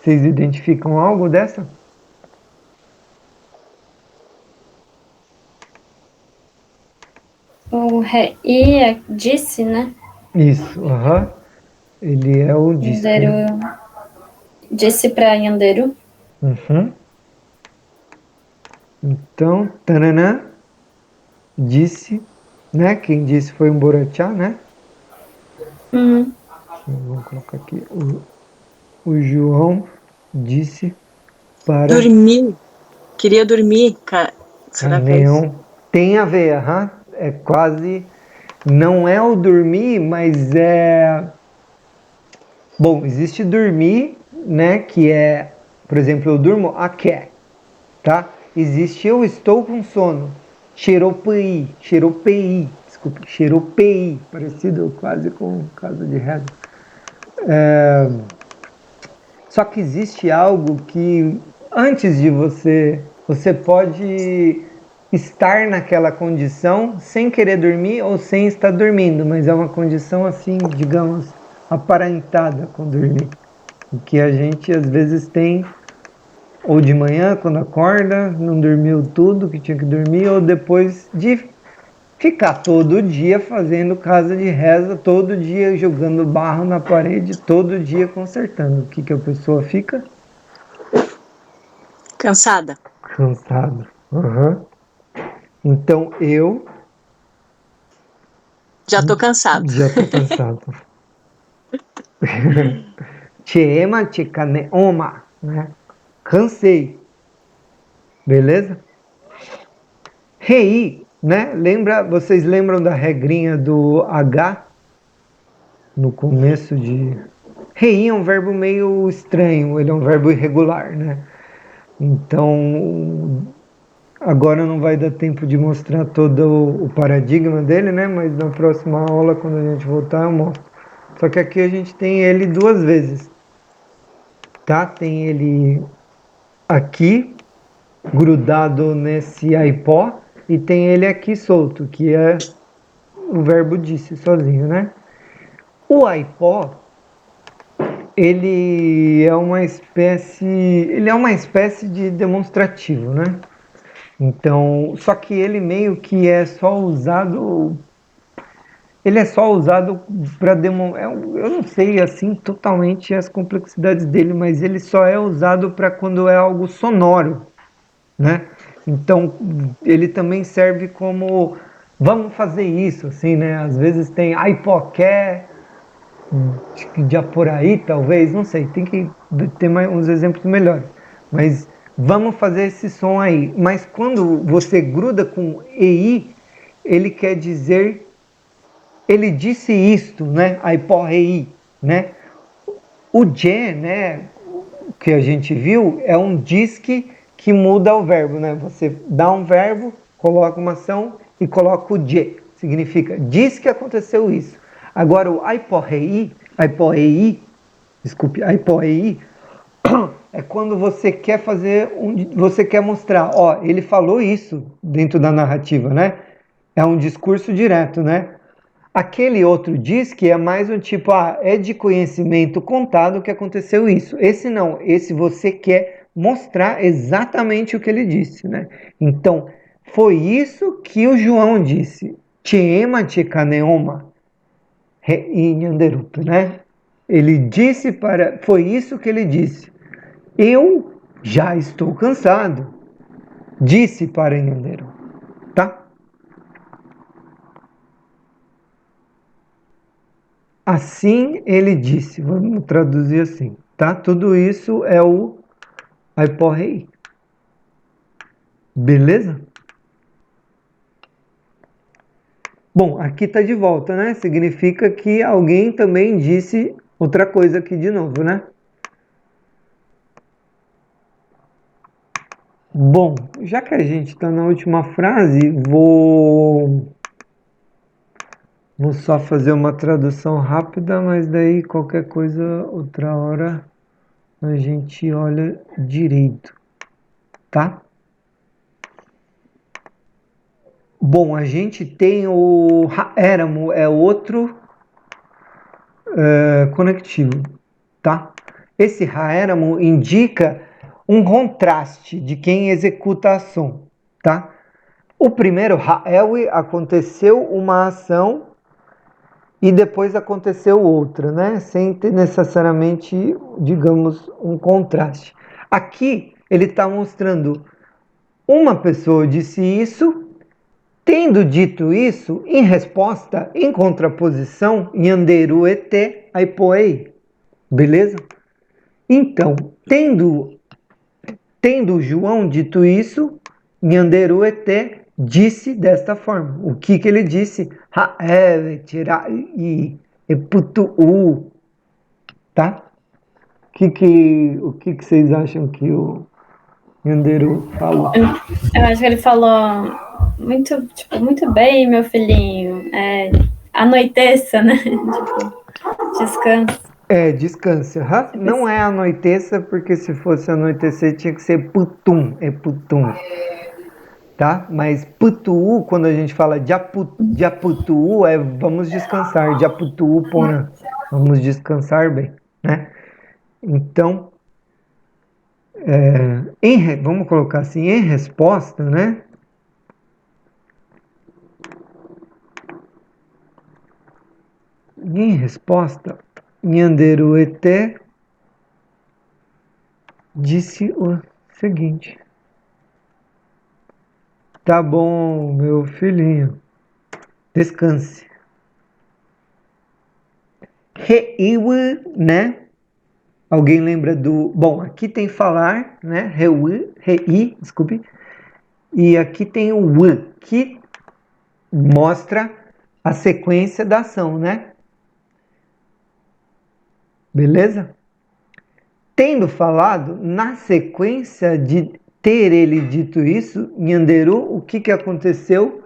Vocês identificam algo dessa? O rei disse, né? Isso, ele é o disse. Yanderu. Disse para Yanderu. Uhum. Então, tananã, disse, né? Quem disse foi um Borachá, né? Vamos colocar aqui. O João disse para... Dormir. Queria dormir. Será que é isso? Tem a ver, é quase... Não é o dormir, mas é... Bom, existe dormir, né? Que é, por exemplo, eu durmo aké, tá? Existe eu estou com sono. Xeropei, desculpa, xeropei, parecido quase com casa de reza. Só que existe algo que antes de você pode estar naquela condição sem querer dormir ou sem estar dormindo, mas é uma condição assim, digamos, aparentada com dormir. O que a gente às vezes tem ou de manhã quando acorda, não dormiu tudo que tinha que dormir, ou depois de ficar todo dia fazendo casa de reza, todo dia jogando barro na parede, todo dia consertando. O que a pessoa fica? Cansada. Cansada. Uhum. Então eu Já tô cansado. já tô cansado. Chema, chikaneoma, né? Cansei. Beleza? Rei, né? Vocês lembram da regrinha do H no começo de... Rei é um verbo meio estranho, ele é um verbo irregular, né? Então, agora não vai dar tempo de mostrar todo o paradigma dele, né? Mas na próxima aula, quando a gente voltar, eu mostro. Só que aqui a gente tem ele duas vezes, tá? Tem ele aqui, grudado nesse aipó, e tem ele aqui solto, que é o verbo disse sozinho, né? O aipó, ele é uma espécie de demonstrativo, né? Então, só que ele meio que é só usado, ele é só usado para demonstrar, eu não sei assim totalmente as complexidades dele, mas ele só é usado para quando é algo sonoro, né? Então, ele também serve como vamos fazer isso, assim, né? Às vezes tem aipoqué, de Aporaí, talvez, não sei, tem que ter mais uns exemplos melhores. Mas vamos fazer esse som aí. Mas quando você gruda com EI, ele quer dizer, ele disse isto, né? Aiporei, né? O J, né, que a gente viu, é um disque que muda o verbo, né? Você dá um verbo, coloca uma ação e coloca o J. Significa, diz que aconteceu isso. Agora o aiporei, é quando você quer fazer, você quer mostrar, ó, ele falou isso dentro da narrativa, né? É um discurso direto, né? Aquele outro diz que é mais um tipo, é de conhecimento contado que aconteceu isso. Esse não, esse você quer mostrar exatamente o que ele disse, né? Então, foi isso que o João disse. Chema chekaneoma Inhanderup, né? Ele disse foi isso que ele disse. Eu já estou cansado, disse para Inhanderup, tá? Assim ele disse, vamos traduzir assim, tá? Tudo isso é o Aiporrei. Beleza? Bom, aqui tá de volta, né? Significa que alguém também disse outra coisa aqui de novo, né? Bom, já que a gente está na última frase, vou só fazer uma tradução rápida, mas daí qualquer coisa, outra hora, a gente olha direito, tá? Bom, a gente tem o éramo, é outro conectivo, tá? Esse éramo indica um contraste de quem executa a ação, tá? O primeiro, Ha'elwi, aconteceu uma ação e depois aconteceu outra, né? Sem ter necessariamente, digamos, um contraste. Aqui ele está mostrando uma pessoa disse isso, tendo dito isso, em resposta, em contraposição, Yanderu ete aipoei. Beleza? Então, tendo João dito isso, Yanderu ete disse desta forma. O que ele disse? Eputu'u. Tá? O que vocês acham que o Yanderu falou? Eu acho que ele falou muito bem, meu filhinho. Anoiteça, né? Descansa. Descansa. Não é anoiteça, porque se fosse anoitecer tinha que ser putum. É putum. tá? Mas Putu'u, quando a gente fala de Aputu'u, é vamos descansar, de Aputu'u Pona, vamos descansar bem, né? Então, vamos colocar assim, em resposta, né? Em resposta, Nhanderueté disse o seguinte: tá bom, meu filhinho, descanse. Reiwa, né? Alguém lembra do... Bom, aqui tem falar, né? Rei, desculpe. E aqui tem o wu, que mostra a sequência da ação, né? Beleza? Tendo falado, na sequência de ter ele dito isso, Nhanderu, o que aconteceu?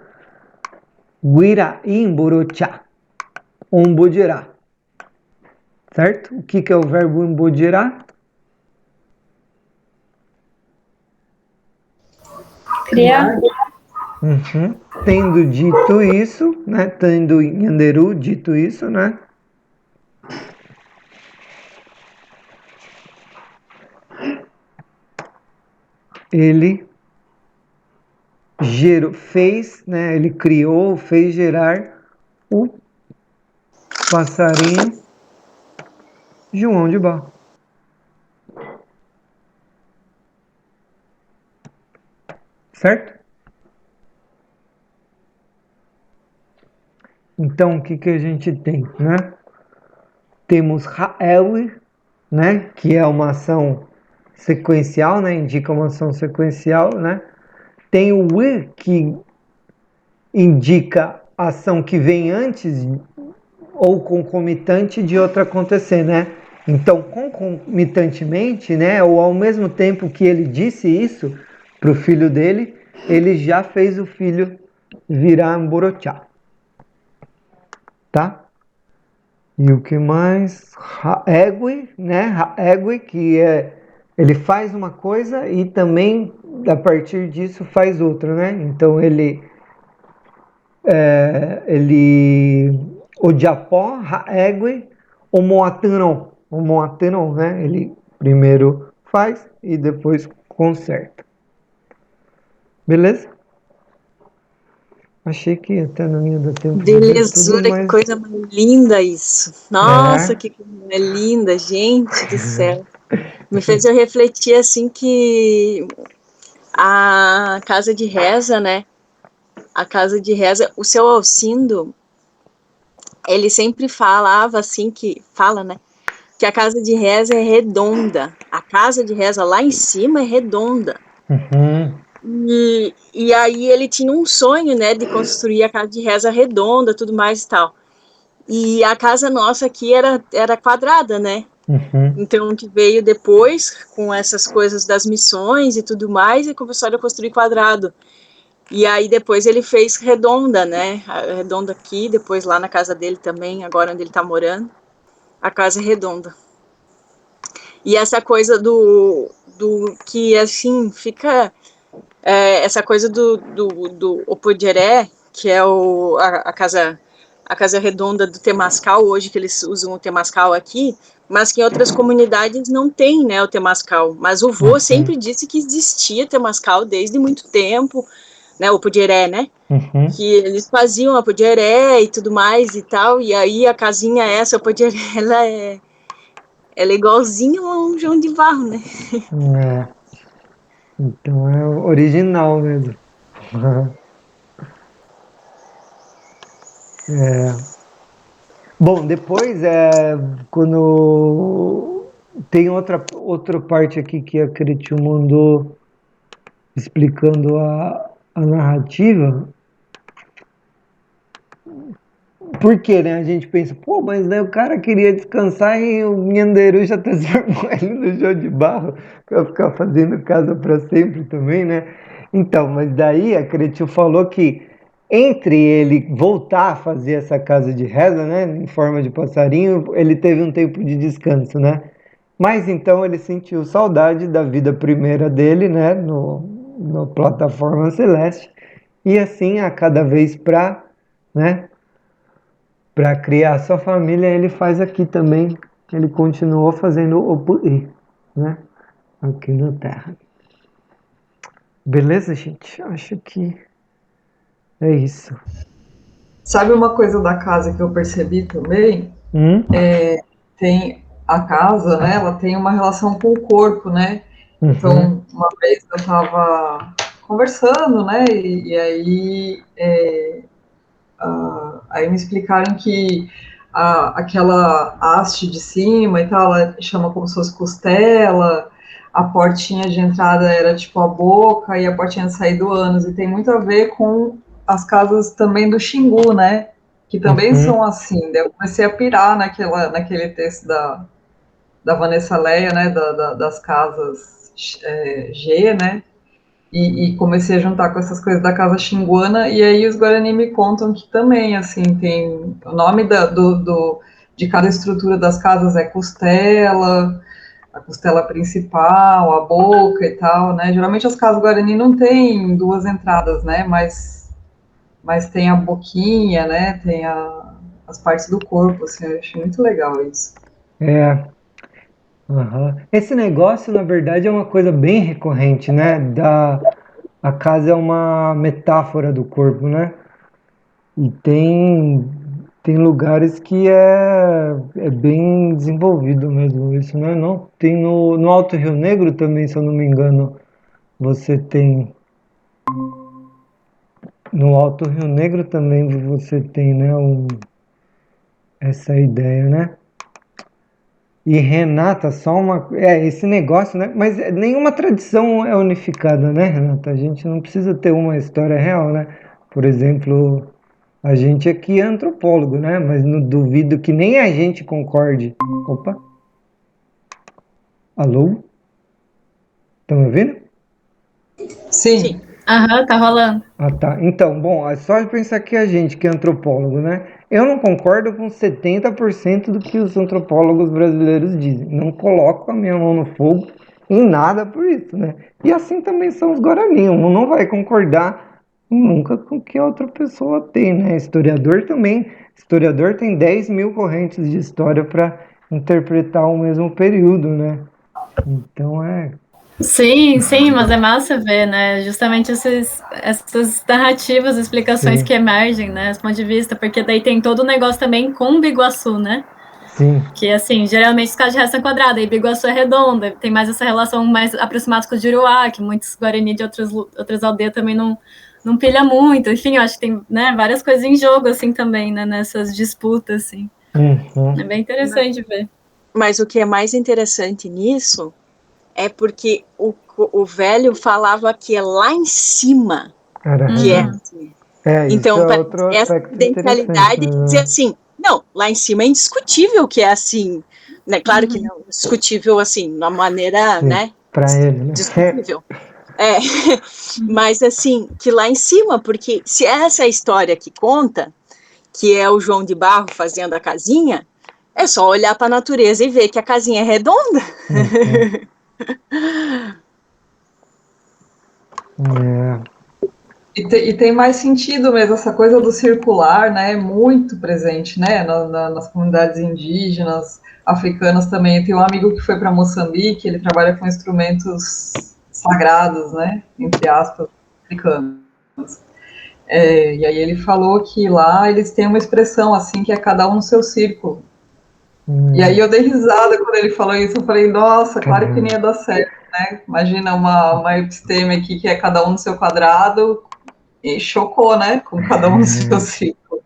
Wira imborocha, ombodirá. Certo? O que é o verbo embodirá? Criar. Uhum. Tendo dito isso, né? Tendo Nhanderu dito isso, né? Ele fez, né? Ele criou, fez gerar o passarinho João de Barro. Certo? Então, o que a gente tem, né? Temos Ha'ewi, né? Que é uma ação sequencial, né? Indica uma ação sequencial, né? Tem o Wi, que indica a ação que vem antes ou concomitante de outra acontecer, né? Então, concomitantemente, né? Ou ao mesmo tempo que ele disse isso para o filho dele, ele já fez o filho virar Amborochá. Tá? E o que mais? Ha'egui, né? Ha'egui, que é ele faz uma coisa e também a partir disso faz outra, né? Então o Japó, Ha'egui, o Moatanon, né? Ele primeiro faz e depois conserta. Beleza? Achei que até não ia dar tempo de ver tudo, mas... Que coisa mais linda isso. Nossa, que coisa linda, gente do céu. Me fez eu refletir, assim, que a casa de reza, né? A casa de reza, o seu Alcindo, ele sempre falava, assim, né? Que a casa de reza é redonda. A casa de reza lá em cima é redonda. Uhum. E aí ele tinha um sonho, né, de construir a casa de reza redonda, tudo mais e tal. E a casa nossa aqui era quadrada, né? Uhum. Então, que veio depois, com essas coisas das missões e tudo mais, e começou a construir quadrado. E aí depois ele fez redonda, né? A redonda aqui, depois lá na casa dele também, agora onde ele tá morando, a casa é redonda. E essa coisa do que, assim, fica... essa coisa do Opodieré, que é a casa redonda do Temascal, hoje que eles usam o Temascal aqui, mas que em outras comunidades não tem, né, o Temascal. Mas o vô sempre disse que existia Temascal desde muito tempo, né, o Opodieré, né? Uhum. Que eles faziam a Opodieré e tudo mais e tal, e aí a casinha essa, a Opodieré, ela é igualzinha a um João de Barro, né? Então é original mesmo. Bom, depois quando tem outra parte aqui que a Cretil mandou explicando a narrativa. Porque, né, a gente pensa, pô, mas né, o cara queria descansar e o Nhanderu já transformou ele no João de Barro para ficar fazendo casa para sempre também, né? Então, mas daí a Cretil falou que entre ele voltar a fazer essa casa de reza, né, em forma de passarinho, ele teve um tempo de descanso, né? Mas então ele sentiu saudade da vida primeira dele, né, na plataforma celeste, e assim a cada vez para, né, para criar sua família, ele faz aqui também, ele continuou fazendo o Puri, né, aqui na Terra. Beleza, gente? Acho que é isso. Sabe uma coisa da casa que eu percebi também? Tem a casa, né? Ela tem uma relação com o corpo, né? Então, uma vez eu estava conversando, né? E aí, aí me explicaram que aquela haste de cima e tal, ela chama como se fosse costela, a portinha de entrada era tipo a boca e a portinha de saída do ânus, e tem muito a ver com as casas também do Xingu, né? Que também são assim. Daí eu comecei a pirar naquele texto da Vanessa Leia, né? Das casas G, né? E comecei a juntar com essas coisas da casa xinguana, e aí os Guarani me contam que também, assim, tem o nome de cada estrutura das casas é costela, a costela principal, a boca e tal, né? Geralmente as casas Guarani não tem duas entradas, né? Mas tem a boquinha, né? Tem as partes do corpo, assim, eu achei muito legal isso. Esse negócio, na verdade, é uma coisa bem recorrente, né? A casa é uma metáfora do corpo, né? E tem lugares que é bem desenvolvido mesmo isso, né? Não? Tem no Alto Rio Negro também, se eu não me engano, você tem... No Alto Rio Negro também você tem, né, essa ideia, né? E Renata, só uma... esse negócio, né? Mas nenhuma tradição é unificada, né, Renata? A gente não precisa ter uma história real, né? Por exemplo, a gente aqui é antropólogo, né? Mas não duvido que nem a gente concorde. Opa! Alô? Estão me ouvindo? Sim. Aham, tá rolando. Ah, tá. Então, bom, é só pensar que a gente que é antropólogo, né? Eu não concordo com 70% do que os antropólogos brasileiros dizem. Não coloco a minha mão no fogo em nada por isso, né? E assim também são os Guarani. Um não vai concordar nunca com o que a outra pessoa tem, né? Historiador também. Historiador tem 10 mil correntes de história para interpretar o mesmo período, né? Então Sim, mas é massa ver, né? Justamente essas narrativas, explicações que emergem, né? Esse ponto de vista, porque daí tem todo o negócio também com Biguaçu, né? Sim. Que, assim, geralmente os casos de raça são quadrada, e Biguaçu é redonda, tem mais essa relação mais aproximada com o Juruá, que muitos Guarani de outras aldeias também não pilha muito. Enfim, eu acho que tem, né, várias coisas em jogo, assim, também, né? Nessas disputas, assim. É bem interessante ver. Mas o que é mais interessante nisso é porque o velho falava que é lá em cima que é assim. Então, essa mentalidade de dizer assim, não, lá em cima é indiscutível que é assim, né? Claro que não, discutível assim, de uma maneira, né? Para ele, né? Discutível. Mas assim, que lá em cima, porque se essa é a história que conta, que é o João de Barro fazendo a casinha, é só olhar para a natureza e ver que a casinha é redonda. E tem mais sentido mesmo, essa coisa do circular, né, muito presente, né, nas comunidades indígenas, africanas também. Eu tenho um amigo que foi para Moçambique, ele trabalha com instrumentos sagrados, né, entre aspas, africanos. E aí ele falou que lá eles têm uma expressão assim, que é cada um no seu círculo. E aí eu dei risada quando ele falou isso, eu falei, nossa, claro que nem ia dar certo, né? Imagina uma episteme aqui que é cada um no seu quadrado, e chocou, né? Com cada um no seu círculo.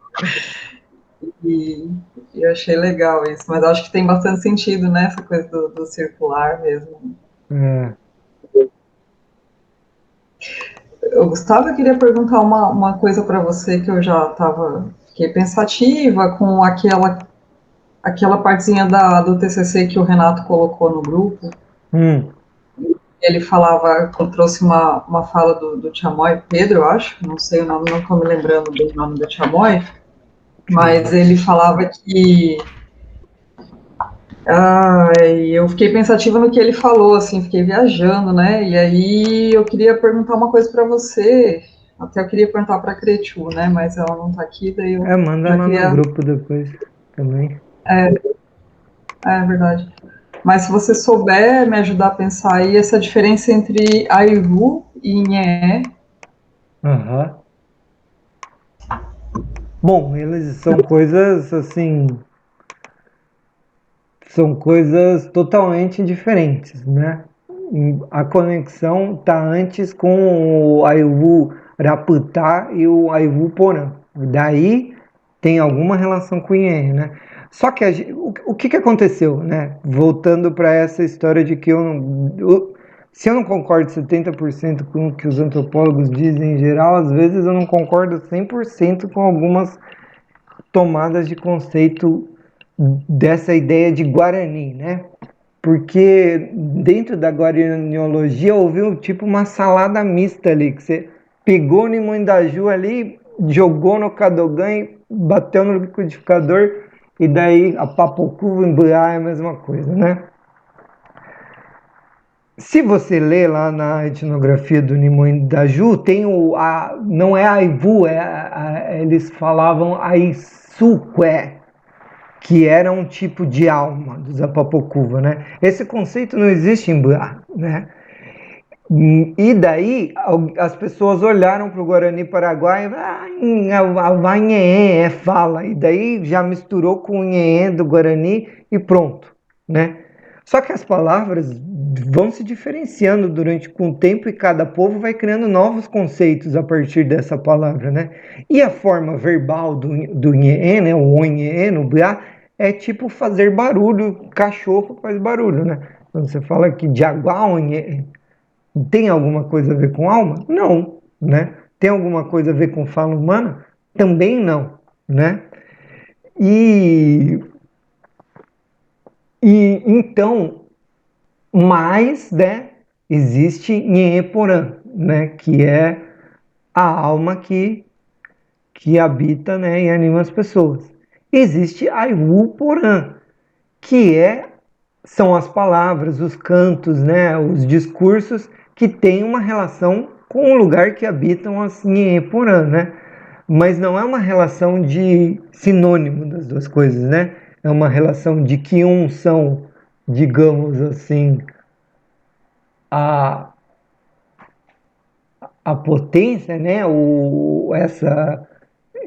E eu achei legal isso, mas acho que tem bastante sentido, né? Essa coisa do circular mesmo. Gustavo, eu queria perguntar uma coisa para você que eu já fiquei pensativa com aquela partezinha do TCC que o Renato colocou no grupo. Ele falava, trouxe uma fala do Tiamoy, Pedro, eu acho, não sei o nome, não estou me lembrando do nome do Tiamoy, mas ele falava que Eu fiquei pensativa no que ele falou, assim, fiquei viajando, né? E aí eu queria perguntar uma coisa para você. Até eu queria perguntar para a Cretu, né? Mas ela não está aqui, daí eu Manda já lá no queria. grupo depois também. É verdade. Mas se você souber me ajudar a pensar aí essa diferença entre Aivu e Nhé. Aham. Bom, eles são coisas assim, são coisas totalmente diferentes, né? A conexão está antes com o Aivu Raputá e o Aivu Porã. Daí tem alguma relação com o Iê, né? Só que o que aconteceu, né? Voltando para essa história de que se eu não concordo 70% com o que os antropólogos dizem em geral, às vezes eu não concordo 100% com algumas tomadas de conceito dessa ideia de Guarani, né? Porque dentro da guaraniologia houve tipo uma salada mista ali, que você pegou o Nimondaju ali, jogou no Cadogan e bateu no liquidificador, e daí a Papocuva embuiar é a mesma coisa, né? Se você lê lá na etnografia do Nimondaju, tem não é Aivu, eles falavam Aissuque, que era um tipo de alma dos Apapocuva, né? Esse conceito não existe em Buá, né? E daí as pessoas olharam para o Guarani Paraguai e a fala, e daí já misturou com o nhe do Guarani e pronto, né? Só que as palavras vão se diferenciando com o tempo e cada povo vai criando novos conceitos a partir dessa palavra, né? E a forma verbal do nhe, né? O onhe no Buá é tipo fazer barulho, cachorro faz barulho, né? Quando você fala que jaguar onhe tem alguma coisa a ver com alma? Não, né? Tem alguma coisa a ver com fala humana? Também não, né? E então, mas, né, existe Nheporã, né, que é a alma que habita, né, e anima as pessoas. Existe Aiwu Porã, que são as palavras, os cantos, né, os discursos que têm uma relação com o lugar que habitam as Nheporã, né? Mas não é uma relação de sinônimo das duas coisas, né? É uma relação de que são, digamos assim, a, a potência, né?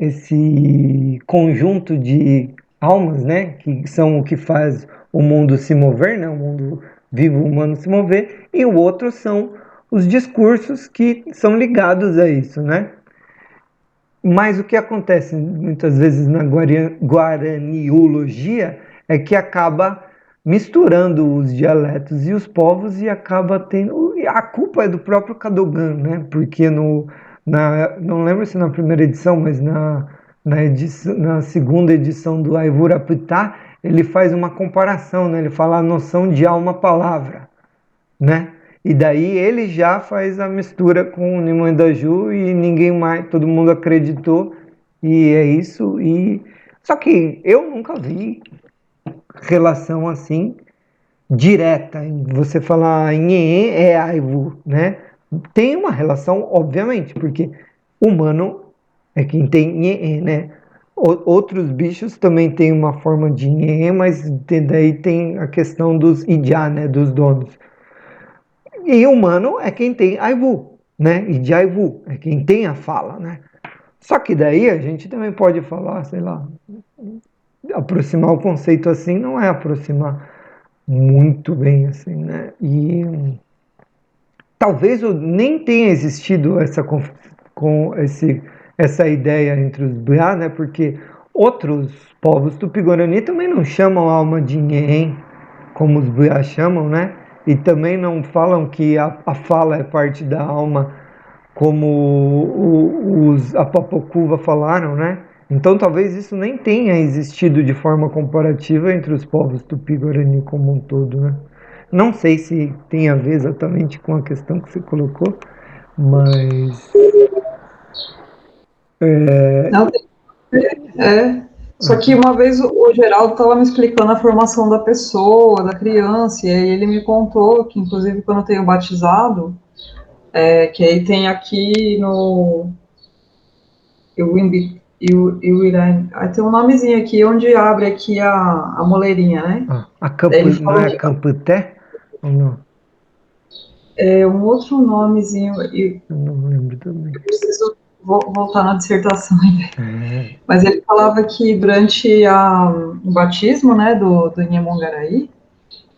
Esse conjunto de almas, né? Que são o que faz o mundo se mover, né? O mundo vivo humano se mover, e o outro são os discursos que são ligados a isso, né? Mas o que acontece muitas vezes na guaraniologia é que acaba misturando os dialetos e os povos e acaba tendo. A culpa é do próprio Cadogan, né? Porque não lembro se na primeira edição, mas na segunda edição do Aivurapitá, ele faz uma comparação, né? Ele fala a noção de alma-palavra, né? E daí ele já faz a mistura com o Nimandaju e ninguém mais, todo mundo acreditou, e é isso. Só que eu nunca vi relação assim direta. Você falar Nhe é Aivu, né? Tem uma relação, obviamente, porque humano é quem tem Nhe, né? Outros bichos também têm uma forma de Nhe, mas daí tem a questão dos Ijá, né? Dos donos. E humano é quem tem Aivu, né? E de Aivu é quem tem a fala, né? Só que daí a gente também pode falar, sei lá, aproximar o conceito assim não é aproximar muito bem assim, né? E talvez nem tenha existido essa ideia entre os Biá, né? Porque outros povos tupi-guarani também não chamam a alma de Nhen, como os Biá chamam, né? E também não falam que a fala é parte da alma, como os Apapocuva falaram, né? Então talvez isso nem tenha existido de forma comparativa entre os povos tupi-guarani como um todo, né? Não sei se tem a ver exatamente com a questão que você colocou, mas Não, é, Só que uma vez o Geraldo estava me explicando a formação da pessoa, da criança, e aí ele me contou que, inclusive, quando eu tenho batizado, que aí tem aqui no Iuirã, aí tem um nomezinho aqui onde abre aqui a moleirinha, né? Ele Não falou é Camputé? Ou não? um outro nomezinho, Eu não lembro também. eu preciso voltar na dissertação ainda. Mas ele falava que durante o batismo, né, do Nhamongarai,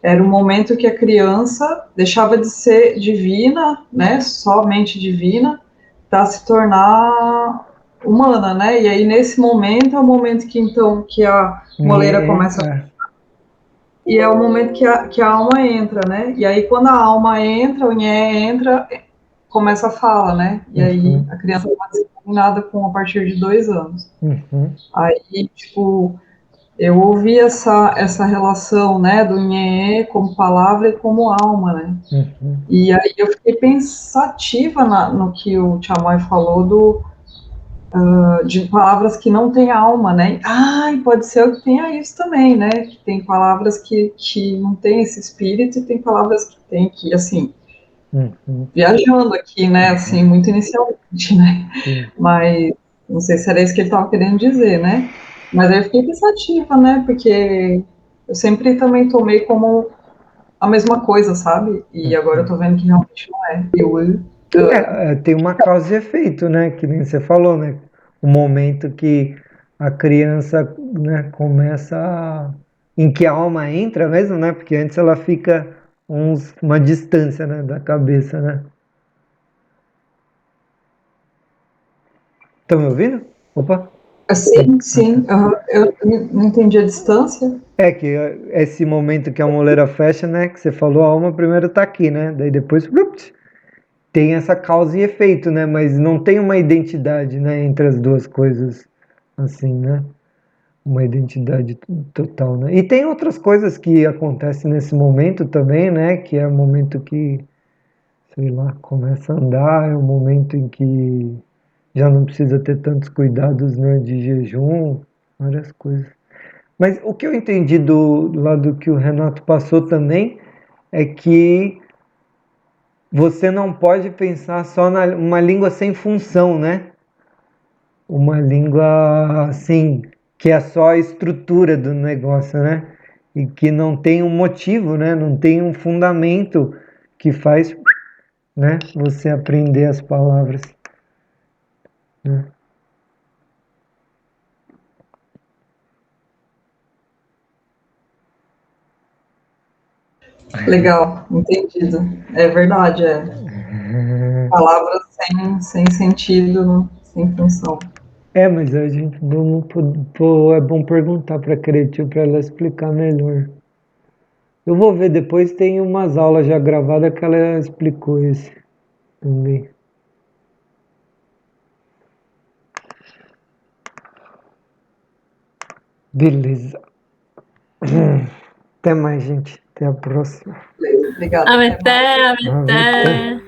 era o momento que a criança deixava de ser divina, né, somente divina, para se tornar humana, né? E aí nesse momento é o momento que então que a moleira começa e é o momento que a alma entra, né? E aí quando a alma entra, o nhé entra, começa a fala, né? E aí a criança pode ser ensinada a partir de 2 anos. Aí, tipo, eu ouvi essa relação, né, do nhé como palavra e como alma, né? E aí eu fiquei pensativa no que o Chamoy falou de palavras que não têm alma, né? E pode ser que tenha isso também, né? Que tem palavras que não têm esse espírito e tem palavras que tem que, assim, viajando aqui, né? Assim, muito inicialmente, né? Mas não sei se era isso que ele estava querendo dizer, né? Mas aí eu fiquei pensativa, né? Porque eu sempre também tomei como a mesma coisa, sabe? E agora eu tô vendo que realmente não é. Tem uma causa e efeito, né? Que nem você falou, né? O momento que a criança, né, em que a alma entra mesmo, né? Porque antes ela fica uma distância, né, da cabeça, né? Estão me ouvindo? Opa! Sim. Eu não entendi a distância. Que esse momento que a moleira fecha, né? Que você falou, a alma primeiro tá aqui, né? Daí depois tem essa causa e efeito, né? Mas não tem uma identidade, né? Entre as duas coisas, assim, né? Uma identidade total, né? E tem outras coisas que acontecem nesse momento também, né? Que é o momento que, sei lá, começa a andar, é o momento em que já não precisa ter tantos cuidados, né? De jejum, várias coisas. Mas o que eu entendi do lado que o Renato passou também é que você não pode pensar só numa língua sem função, né? Uma língua assim, que é só a estrutura do negócio, né? E que não tem um motivo, né? Não tem um fundamento que faz, né? Você aprender as palavras, né? Legal, entendido. É verdade, Palavras sem sentido, sem função. Mas a gente é bom perguntar para a Cretil para ela explicar melhor. Eu vou ver depois, tem umas aulas já gravadas que ela explicou isso também. Beleza. Até mais, gente. Até a próxima. Obrigada. Até.